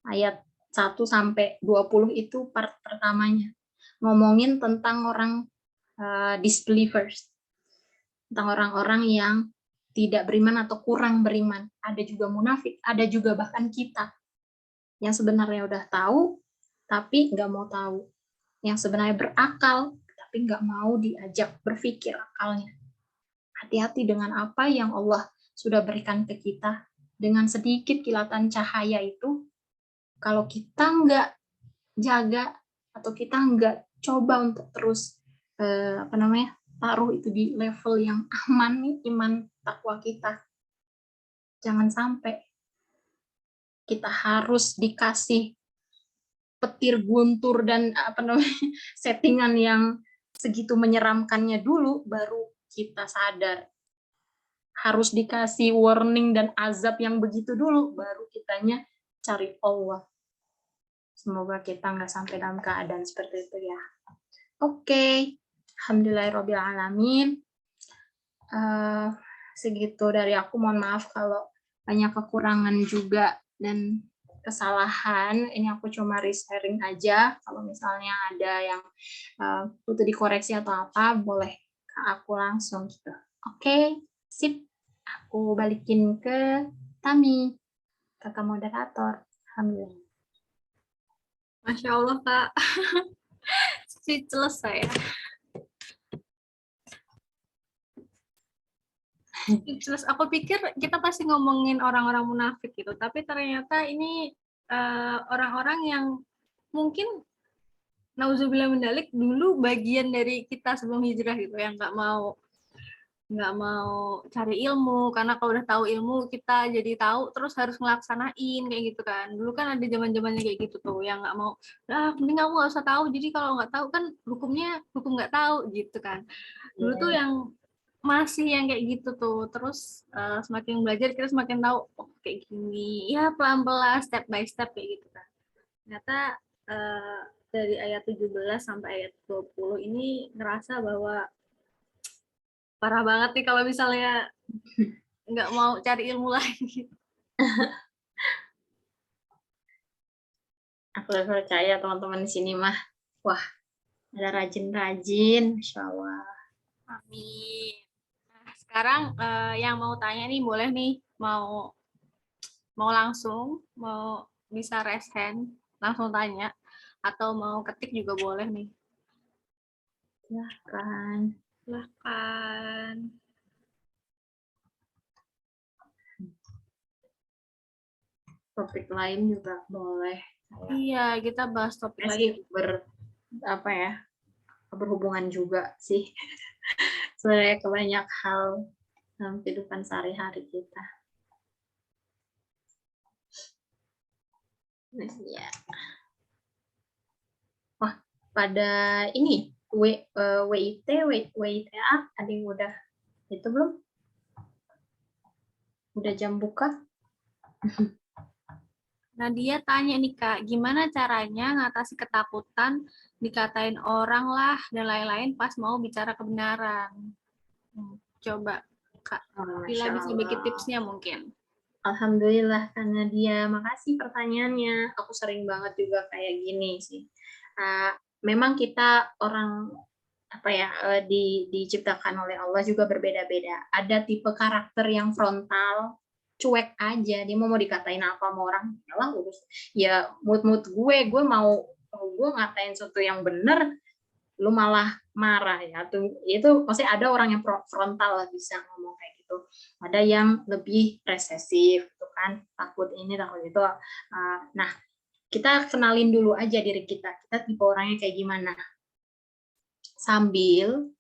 Speaker 2: Ayat 1 sampai 20 itu part pertamanya. Ngomongin tentang orang disbelievers. Tentang orang-orang yang tidak beriman atau kurang beriman. Ada juga munafik, ada juga bahkan kita yang sebenarnya udah tahu tapi nggak mau tahu, yang sebenarnya berakal tapi nggak mau diajak berpikir akalnya. Hati-hati dengan apa yang Allah sudah berikan ke kita. Dengan sedikit kilatan cahaya itu, kalau kita nggak jaga atau kita nggak coba untuk terus taruh itu di level yang aman nih, iman takwa kita, jangan sampai kita harus dikasih petir guntur dan settingan yang segitu menyeramkannya dulu baru kita sadar. Harus dikasih warning dan azab yang begitu dulu baru kitanya cari Allah. Semoga kita nggak sampai dalam keadaan seperti itu ya. Oke. Alhamdulillahirrabbilalamin. Segitu dari aku. Mohon maaf kalau banyak kekurangan juga dan kesalahan. Ini aku cuma sharing aja. Kalau misalnya ada yang butuh dikoreksi atau apa, boleh ke aku langsung gitu. Oke, sip. Aku balikin ke Tami, kakak moderator. Alhamdulillah.
Speaker 1: Masya Allah, Kak. Speechless saya. Speechless. Aku pikir kita pasti ngomongin orang-orang munafik gitu, tapi ternyata ini orang-orang yang mungkin nauzubillah mendalik dulu bagian dari kita sebelum hijrah gitu, yang nggak mau cari ilmu, karena kalau udah tahu ilmu kita jadi tahu terus harus ngelaksanain kayak gitu kan. Dulu kan ada zaman-zamannya kayak gitu tuh, yang nggak mau, mending aku nggak usah tahu, jadi kalau nggak tahu kan hukumnya hukum nggak tahu gitu kan. Dulu tuh yang masih yang kayak gitu tuh. Terus semakin belajar kita semakin tahu, oh kayak gini ya, pelan-pelan step by step kayak gitu kan. Ternyata dari ayat 17 sampai ayat 20 ini ngerasa bahwa parah banget nih kalau misalnya nggak mau cari ilmu lagi.
Speaker 2: Aku percaya teman-teman di sini mah, wah, ada rajin-rajin, Masya Allah.
Speaker 1: Amin. Nah, sekarang yang mau tanya nih boleh nih, mau langsung, mau bisa raise hand, langsung tanya, atau mau ketik juga boleh nih.
Speaker 2: Silahkan.
Speaker 1: Silahkan.
Speaker 2: Topik lain juga boleh.
Speaker 1: Iya, kita bahas topik
Speaker 2: Masih
Speaker 1: lain.
Speaker 2: apa ya, berhubungan juga sih sebenarnya ke banyak hal dalam kehidupan sehari-hari kita. Nah, ya. Wah, pada ini WIT, WITA ada yang udah itu belum? Udah jam buka?
Speaker 1: Nah, dia tanya nih Kak, gimana caranya ngatasi ketakutan dikatain orang lah dan lain-lain pas mau bicara kebenaran? Coba Kak,
Speaker 2: Oh,
Speaker 1: Bila
Speaker 2: Masya
Speaker 1: bisa bagi
Speaker 2: Allah.
Speaker 1: tipsnya mungkin.
Speaker 2: Alhamdulillah karena dia. Makasih pertanyaannya. Aku sering banget juga kayak gini sih. Memang kita orang apa ya diciptakan oleh Allah juga berbeda-beda. Ada tipe karakter yang frontal, cuek aja. Dia mau dikatain apa sama orang, lah urus. Ya mood gue mau gue ngatain sesuatu yang bener, lu malah marah ya. Itu pasti ada orang yang frontal lah bisa ngomong kayak gitu. Ada yang lebih resesif gitu kan, takut ini takut itu. Nah, kita kenalin dulu aja diri kita. Kita tipe orangnya kayak gimana. Sambil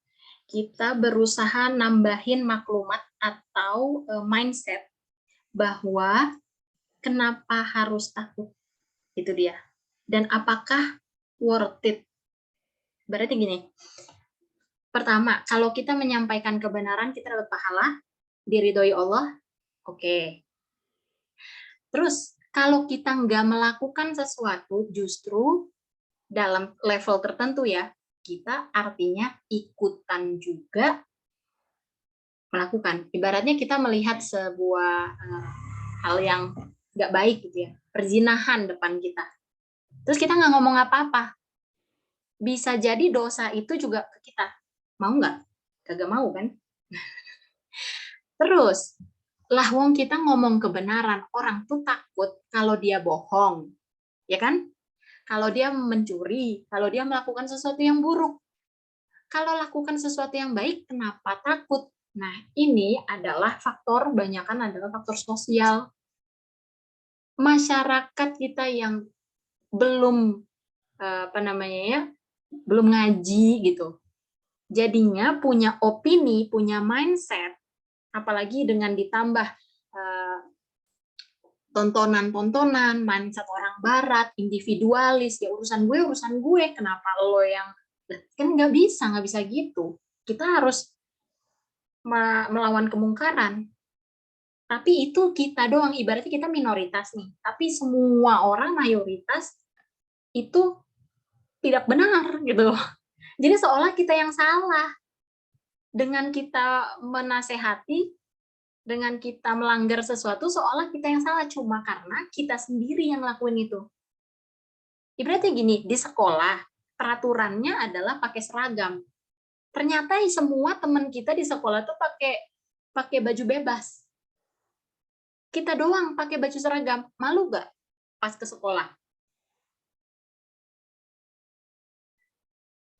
Speaker 2: kita berusaha nambahin maklumat atau mindset bahwa kenapa harus takut, itu dia. Dan apakah worth it? Berarti gini, pertama, kalau kita menyampaikan kebenaran, kita dapat pahala, diridhoi Allah, oke. Terus, kalau kita nggak melakukan sesuatu, justru dalam level tertentu ya, kita artinya ikutan juga melakukan. Ibaratnya kita melihat sebuah hal yang nggak baik gitu ya, perzinahan depan kita. Terus kita nggak ngomong apa-apa. Bisa jadi dosa itu juga ke kita. Mau nggak? Kagak mau kan? Terus, lah wong kita ngomong kebenaran, orang tuh takut kalau dia bohong, ya kan? Kalau dia mencuri, kalau dia melakukan sesuatu yang buruk. Kalau lakukan sesuatu yang baik, kenapa takut? Nah, ini adalah banyakan adalah faktor sosial. Masyarakat kita yang belum apa namanya ya, belum ngaji gitu. Jadinya punya opini, punya mindset, apalagi dengan ditambah tontonan-tontonan, mindset orang barat, individualis, ya urusan gue, kenapa lo yang, kan nggak bisa gitu. Kita harus melawan kemungkaran. Tapi itu kita doang, ibaratnya kita minoritas nih. Tapi semua orang mayoritas itu tidak benar gitu. Jadi seolah kita yang salah. Dengan kita menasehati, dengan kita melanggar sesuatu, seolah kita yang salah. Cuma karena kita sendiri yang lakuin itu. Ibaratnya gini, di sekolah, peraturannya adalah pakai seragam. Ternyata semua teman kita di sekolah tuh pakai baju bebas. Kita doang pakai baju seragam. Malu gak pas ke sekolah?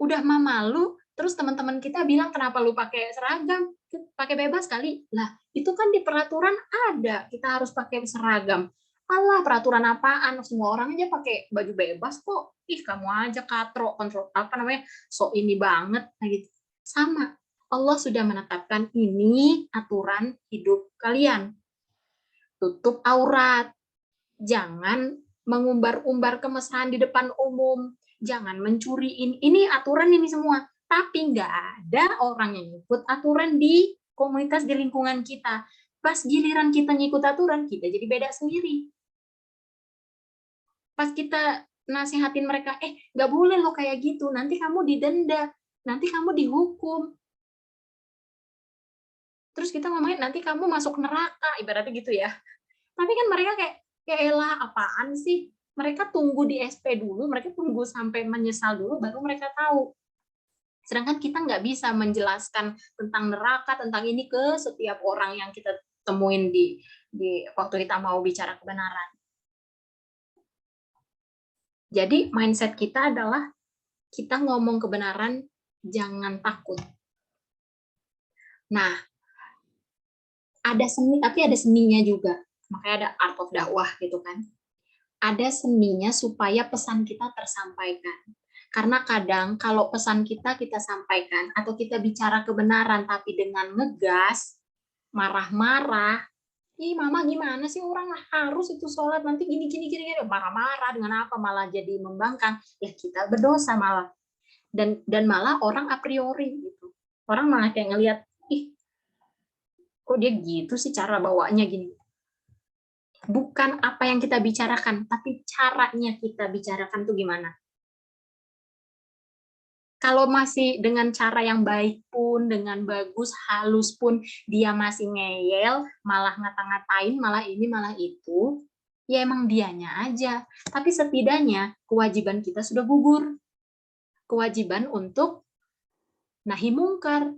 Speaker 2: Udah malu, terus teman-teman kita bilang kenapa lu pakai seragam? Pakai bebas kali. Lah, itu kan di peraturan ada, kita harus pakai seragam. Alah, peraturan apaan? Semua orang aja pakai baju bebas kok. Ih, kamu aja katro, kontrol apa namanya? So ini banget gitu. Sama. Allah sudah menetapkan ini aturan hidup kalian. Tutup aurat. Jangan mengumbar-umbar kemesraan di depan umum. Jangan mencuri. Ini aturan ini semua. Tapi nggak ada orang yang ikut aturan di komunitas di lingkungan kita. Pas giliran kita ngikut aturan, kita jadi beda sendiri. Pas kita nasihatin mereka, nggak boleh lo kayak gitu, nanti kamu didenda, nanti kamu dihukum. Terus kita ngomongin, nanti kamu masuk neraka, ibaratnya gitu ya. Tapi kan mereka kayak, ya elah apaan sih? Mereka tunggu di SP dulu, mereka tunggu sampai menyesal dulu, baru mereka tahu. Sedangkan kita nggak bisa menjelaskan tentang neraka, tentang ini ke setiap orang yang kita temuin di waktu kita mau bicara kebenaran. Jadi mindset kita adalah kita ngomong kebenaran, jangan takut. Nah, ada seni, tapi ada seninya juga. Makanya ada art of dakwah gitu kan. ada seninya supaya pesan kita tersampaikan. Karena kadang kalau pesan kita sampaikan atau kita bicara kebenaran tapi dengan ngegas, marah-marah, ih mama gimana sih orang harus itu sholat nanti gini gini gini gini, marah-marah dengan apa malah jadi membangkang, ya kita berdosa malah. Dan malah orang a priori gitu. Orang malah kayak ngelihat, ih kok dia gitu sih cara bawanya gini. Bukan apa yang kita bicarakan, tapi caranya kita bicarakan tuh gimana. Kalau masih dengan cara yang baik pun, dengan bagus, halus pun, dia masih ngeyel, malah ngata-ngatain, malah ini, malah itu, ya emang dianya aja. Tapi setidaknya kewajiban kita sudah gugur. Kewajiban untuk nahi mungkar.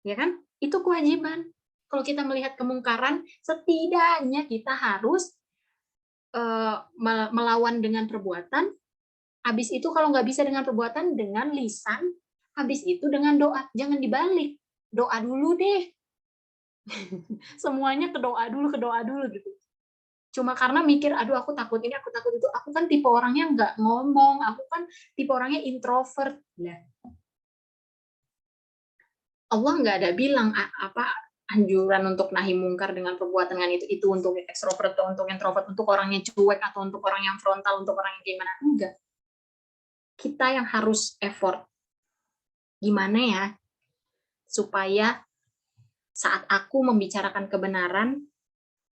Speaker 2: Ya kan? Itu kewajiban. Kalau kita melihat kemungkaran, setidaknya kita harus melawan dengan perbuatan. Habis itu kalau nggak bisa dengan perbuatan, dengan lisan. Habis itu dengan doa. Jangan dibalik. Doa dulu deh. Semuanya ke doa dulu gitu. Cuma karena mikir, aduh aku takut ini, aku takut itu. Aku kan tipe orangnya nggak ngomong. Aku kan tipe orangnya introvert. Nah, Allah nggak ada bilang apa anjuran untuk nahi mungkar dengan perbuatan dengan itu untuk ekstrovert atau untuk introvert, untuk orang yang cuek atau untuk orang yang frontal, untuk orang yang gimana. Enggak. Kita yang harus effort. Gimana ya supaya saat aku membicarakan kebenaran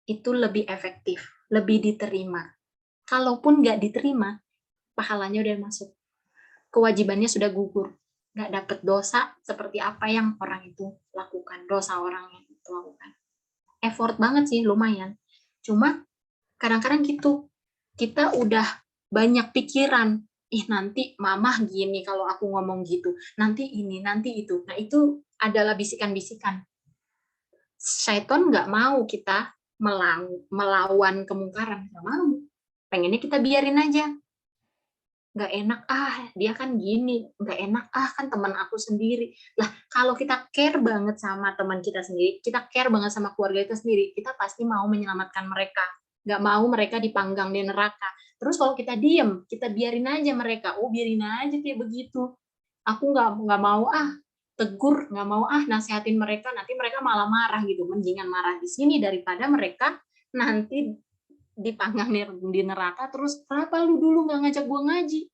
Speaker 2: itu lebih efektif, lebih diterima. Kalaupun nggak diterima, pahalanya udah masuk. Kewajibannya sudah gugur. Nggak dapat dosa seperti apa yang orang itu lakukan, dosa orang yang itu lakukan. Effort banget sih, lumayan. Cuma kadang-kadang gitu, kita udah banyak pikiran, nanti mamah gini kalau aku ngomong gitu, nanti ini, nanti itu. Nah itu adalah bisikan-bisikan. Syaiton nggak mau kita melawan kemungkaran, nggak mau. Pengennya kita biarin aja. Nggak enak, dia kan gini. Nggak enak, kan teman aku sendiri. Lah, kalau kita care banget sama teman kita sendiri, kita care banget sama keluarga kita sendiri, kita pasti mau menyelamatkan mereka. Nggak mau mereka dipanggang di neraka. Terus kalau kita diem, kita biarin aja mereka. Biarin aja kayak begitu. Aku nggak mau tegur, nggak mau nasihatin mereka, nanti mereka malah marah gitu. Mendingan marah di sini daripada mereka nanti dipanggang di neraka, terus kenapa lu dulu nggak ngajak gua ngaji?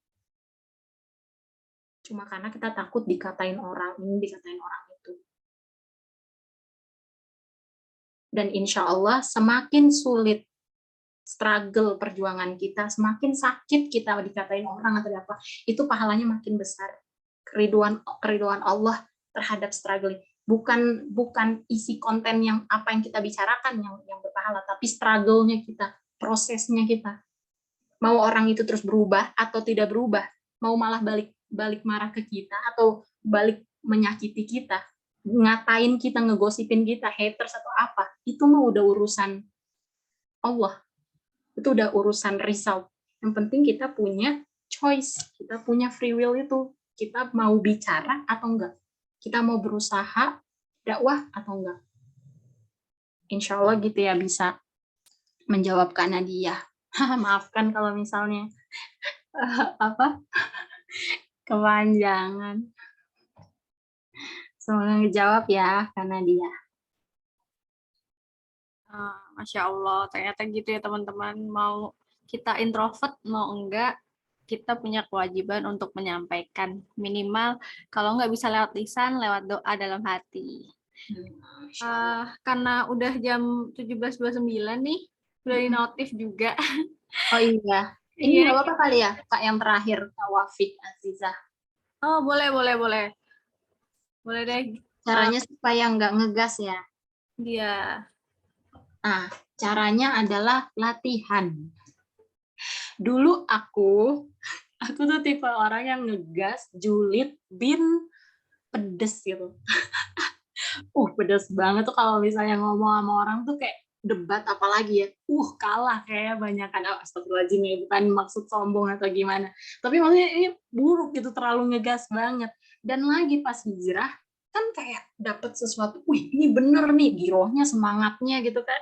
Speaker 2: Cuma karena kita takut dikatain orang ini, dikatain orang itu. Dan insya Allah semakin sulit struggle perjuangan kita, semakin sakit kita dikatain orang atau apa, itu pahalanya makin besar. Keriduan Allah terhadap struggling. Bukan isi konten yang apa yang kita bicarakan yang berpahala, tapi struggle-nya kita, prosesnya kita. Mau orang itu terus berubah atau tidak berubah, mau malah balik marah ke kita atau balik menyakiti kita, ngatain kita, ngegosipin kita, haters atau apa, itu mah udah urusan Allah. Itu udah urusan result. Yang penting kita punya choice, kita punya free will itu. Kita mau bicara atau enggak. Kita mau berusaha dakwah atau enggak. Insya Allah gitu ya bisa menjawab Kak Nadia. Maafkan kalau misalnya apa kepanjangan. Semoga ngejawab ya Kak Nadia.
Speaker 1: Masya Allah, ternyata gitu ya teman-teman. Mau kita introvert, mau enggak, kita punya kewajiban untuk menyampaikan. Minimal, kalau nggak bisa lewat lisan, lewat doa dalam hati. Karena udah jam 17.29 nih, udah di notif juga.
Speaker 2: Oh iya, ini nggak apa-apa kali ya, Kak, yang terakhir, Kak Wafik Azizah.
Speaker 1: Oh, boleh. Boleh deh.
Speaker 2: Caranya supaya nggak ngegas ya.
Speaker 1: Iya.
Speaker 2: Nah, caranya adalah latihan. Dulu aku tuh tipe orang yang ngegas, julid, pedes gitu. Pedes banget tuh kalau misalnya ngomong sama orang tuh kayak debat apalagi ya. Kalah kayak banyakan. Astagfirullahaladzim ya, bukan maksud sombong atau gimana. Tapi maksudnya ini buruk gitu, terlalu ngegas banget. Dan lagi pas hijrah, kan kayak dapet sesuatu, ini bener nih, girohnya, semangatnya gitu kan.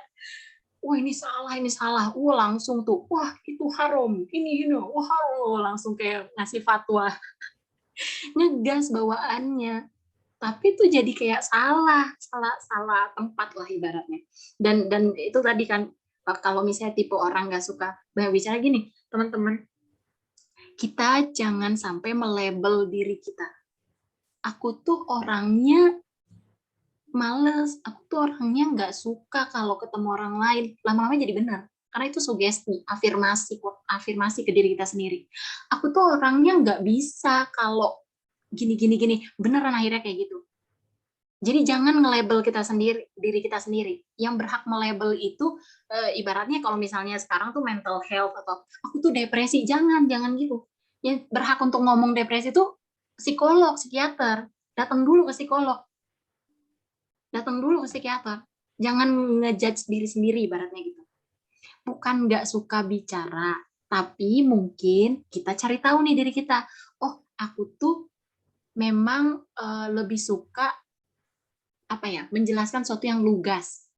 Speaker 2: wah ini salah, langsung tuh, wah itu haram, ini wah haram, langsung kayak ngasih fatwa, ngegas bawaannya. Tapi itu jadi kayak salah tempat lah ibaratnya. Dan itu tadi kan, kalau misalnya tipe orang nggak suka banyak bicara gini, teman-teman, kita jangan sampai melabel diri kita. Aku tuh orangnya males, aku tuh orangnya nggak suka kalau ketemu orang lain. Lama-lama jadi benar. Karena itu sugesti, afirmasi ke diri kita sendiri. Aku tuh orangnya nggak bisa kalau gini. Beneran akhirnya kayak gitu. Jadi jangan nge-label kita sendiri, diri kita sendiri. Yang berhak melabel itu, ibaratnya kalau misalnya sekarang tuh mental health atau aku tuh depresi, jangan gitu. Yang berhak untuk ngomong depresi itu psikolog, psikiater. Datang dulu ke psikolog, datang dulu ke psikiater. Jangan ngejudge diri sendiri ibaratnya gitu. Bukan nggak suka bicara, tapi mungkin kita cari tahu nih diri kita. Oh, aku tuh memang lebih suka menjelaskan sesuatu yang lugas.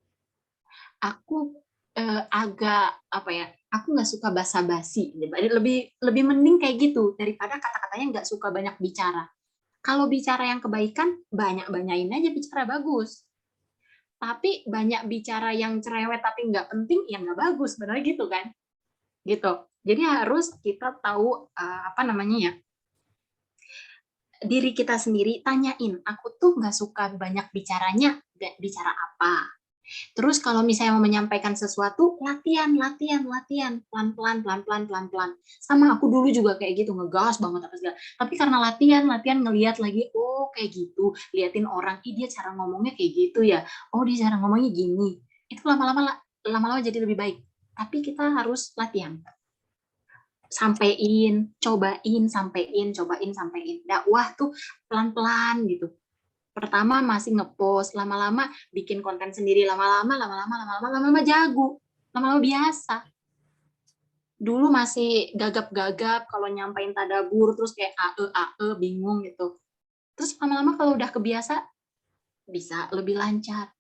Speaker 2: Aku agak aku nggak suka basa-basi. Lebih mending kayak gitu daripada kata-katanya nggak suka banyak bicara. Kalau bicara yang kebaikan, banyakin aja bicara bagus. Tapi banyak bicara yang cerewet tapi nggak penting, ya nggak bagus. Benar gitu kan? Gitu. Jadi harus kita tahu diri kita sendiri, tanyain, aku tuh nggak suka banyak bicaranya, bicara apa. Terus kalau misalnya mau menyampaikan sesuatu, latihan, pelan-pelan. Sama aku dulu juga kayak gitu, ngegas banget apa segala. Tapi karena latihan ngelihat lagi, oh kayak gitu, liatin orang, dia cara ngomongnya kayak gitu ya, oh dia cara ngomongnya gini. Itu lama-lama jadi lebih baik. Tapi kita harus latihan. Sampein. Dakwah tuh pelan-pelan gitu. Pertama masih ngepost, lama-lama bikin konten sendiri, lama-lama jago, lama-lama biasa. Dulu masih gagap-gagap kalau nyampain tadabur, terus kayak bingung gitu. Terus lama-lama kalau udah kebiasa, bisa lebih lancar.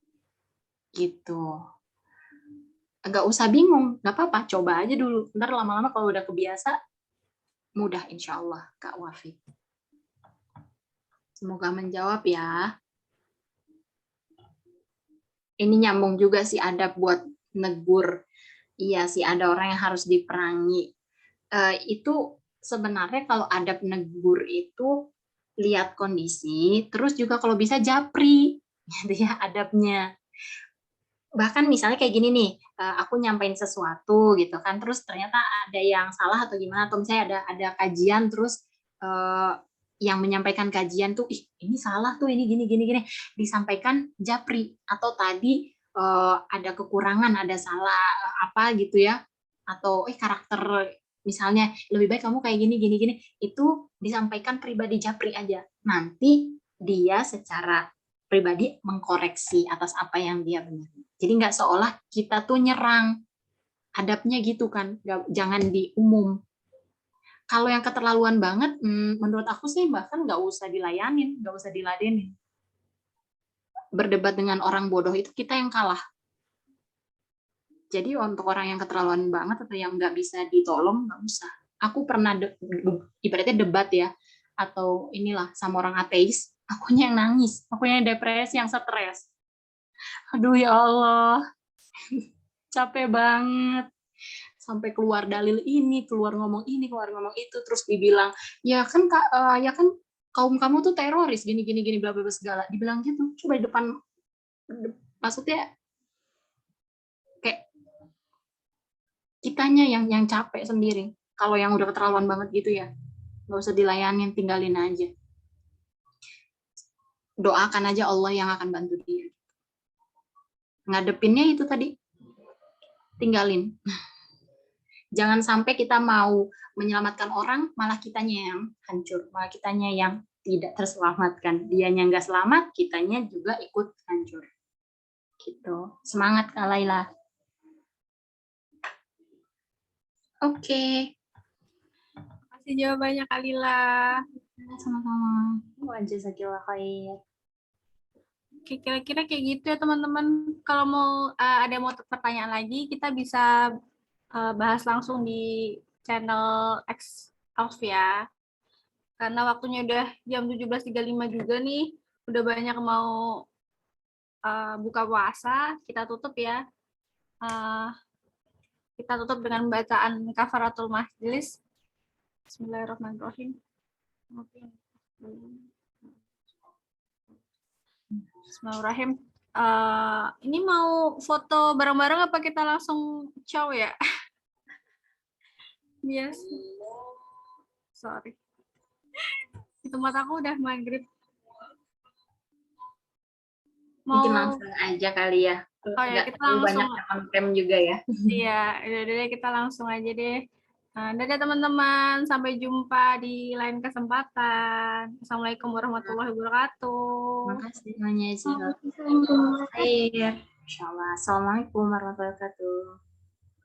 Speaker 2: Gitu. Nggak usah bingung, nggak apa-apa, coba aja dulu. Ntar lama-lama kalau udah kebiasa, mudah insya Allah, Kak Wafi. Semoga menjawab ya. Ini nyambung juga sih adab buat negur. Iya sih, ada orang yang harus diperangi. Itu sebenarnya kalau adab negur itu lihat kondisi, terus juga kalau bisa japri, gitu ya adabnya. Bahkan misalnya kayak gini nih, aku nyampein sesuatu gitu kan, terus ternyata ada yang salah atau gimana, atau misalnya ada kajian terus yang menyampaikan kajian tuh, ini salah tuh, ini gini, disampaikan japri, atau tadi ada kekurangan, ada salah apa gitu ya, atau karakter misalnya lebih baik kamu kayak gini, itu disampaikan pribadi japri aja. Nanti dia secara pribadi mengkoreksi atas apa yang dia benar. Jadi nggak seolah kita tuh nyerang, adabnya gitu kan, jangan di umum. Kalau yang keterlaluan banget, menurut aku sih bahkan nggak usah dilayanin, nggak usah diladenin. Berdebat dengan orang bodoh itu kita yang kalah. Jadi untuk orang yang keterlaluan banget atau yang nggak bisa ditolong, nggak usah. Aku pernah ibaratnya debat ya, atau inilah sama orang ateis, akunya yang nangis, akunya yang depresi, yang stres. Aduh ya Allah, capek banget. Sampai keluar dalil ini, keluar ngomong itu, terus dibilang, ya kan kaum kamu tuh teroris, gini, bla bla segala. Dibilang gitu, coba di depan, maksudnya kayak kitanya yang capek sendiri. Kalau yang udah keterlaluan banget gitu ya, nggak usah dilayanin, tinggalin aja. Doakan aja Allah yang akan bantu dia. Ngadepinnya itu tadi, tinggalin. Jangan sampai kita mau menyelamatkan orang, malah kitanya yang hancur, malah kitanya yang tidak terselamatkan. Dianya nggak selamat, kitanya juga ikut hancur. Gitu. Semangat Kak Laila. Oke.
Speaker 1: Kasih jawabannya Kak Lila.
Speaker 2: Sama-sama. Wajazakillah khair.
Speaker 1: Oke, kira-kira kayak gitu ya teman-teman. Kalau mau ada yang mau pertanyaan lagi, kita bisa bahas langsung di channel X Off ya. Karena waktunya udah jam 17.35 juga nih. Udah banyak mau buka puasa. Kita tutup ya. Eh, kita tutup dengan bacaan kafaratul majlis. Bismillahirrahmanirrahim. Bismillahirrahmanirrahim. Ini mau foto bareng-bareng apa kita langsung ciao ya? Yes. Sorry. Di tempat aku udah maghrib.
Speaker 2: Mungkin
Speaker 1: Mau
Speaker 2: langsung aja kali ya.
Speaker 1: oh ya,
Speaker 2: Nggak
Speaker 1: kita
Speaker 2: terlalu
Speaker 1: langsung.
Speaker 2: banyak konten juga ya.
Speaker 1: Iya, udah deh kita langsung aja deh. Dadah teman-teman, sampai jumpa di lain kesempatan. Assalamualaikum warahmatullahi wabarakatuh.
Speaker 2: Makasih semuanya. Insya Allah. Assalamualaikum warahmatullahi wabarakatuh.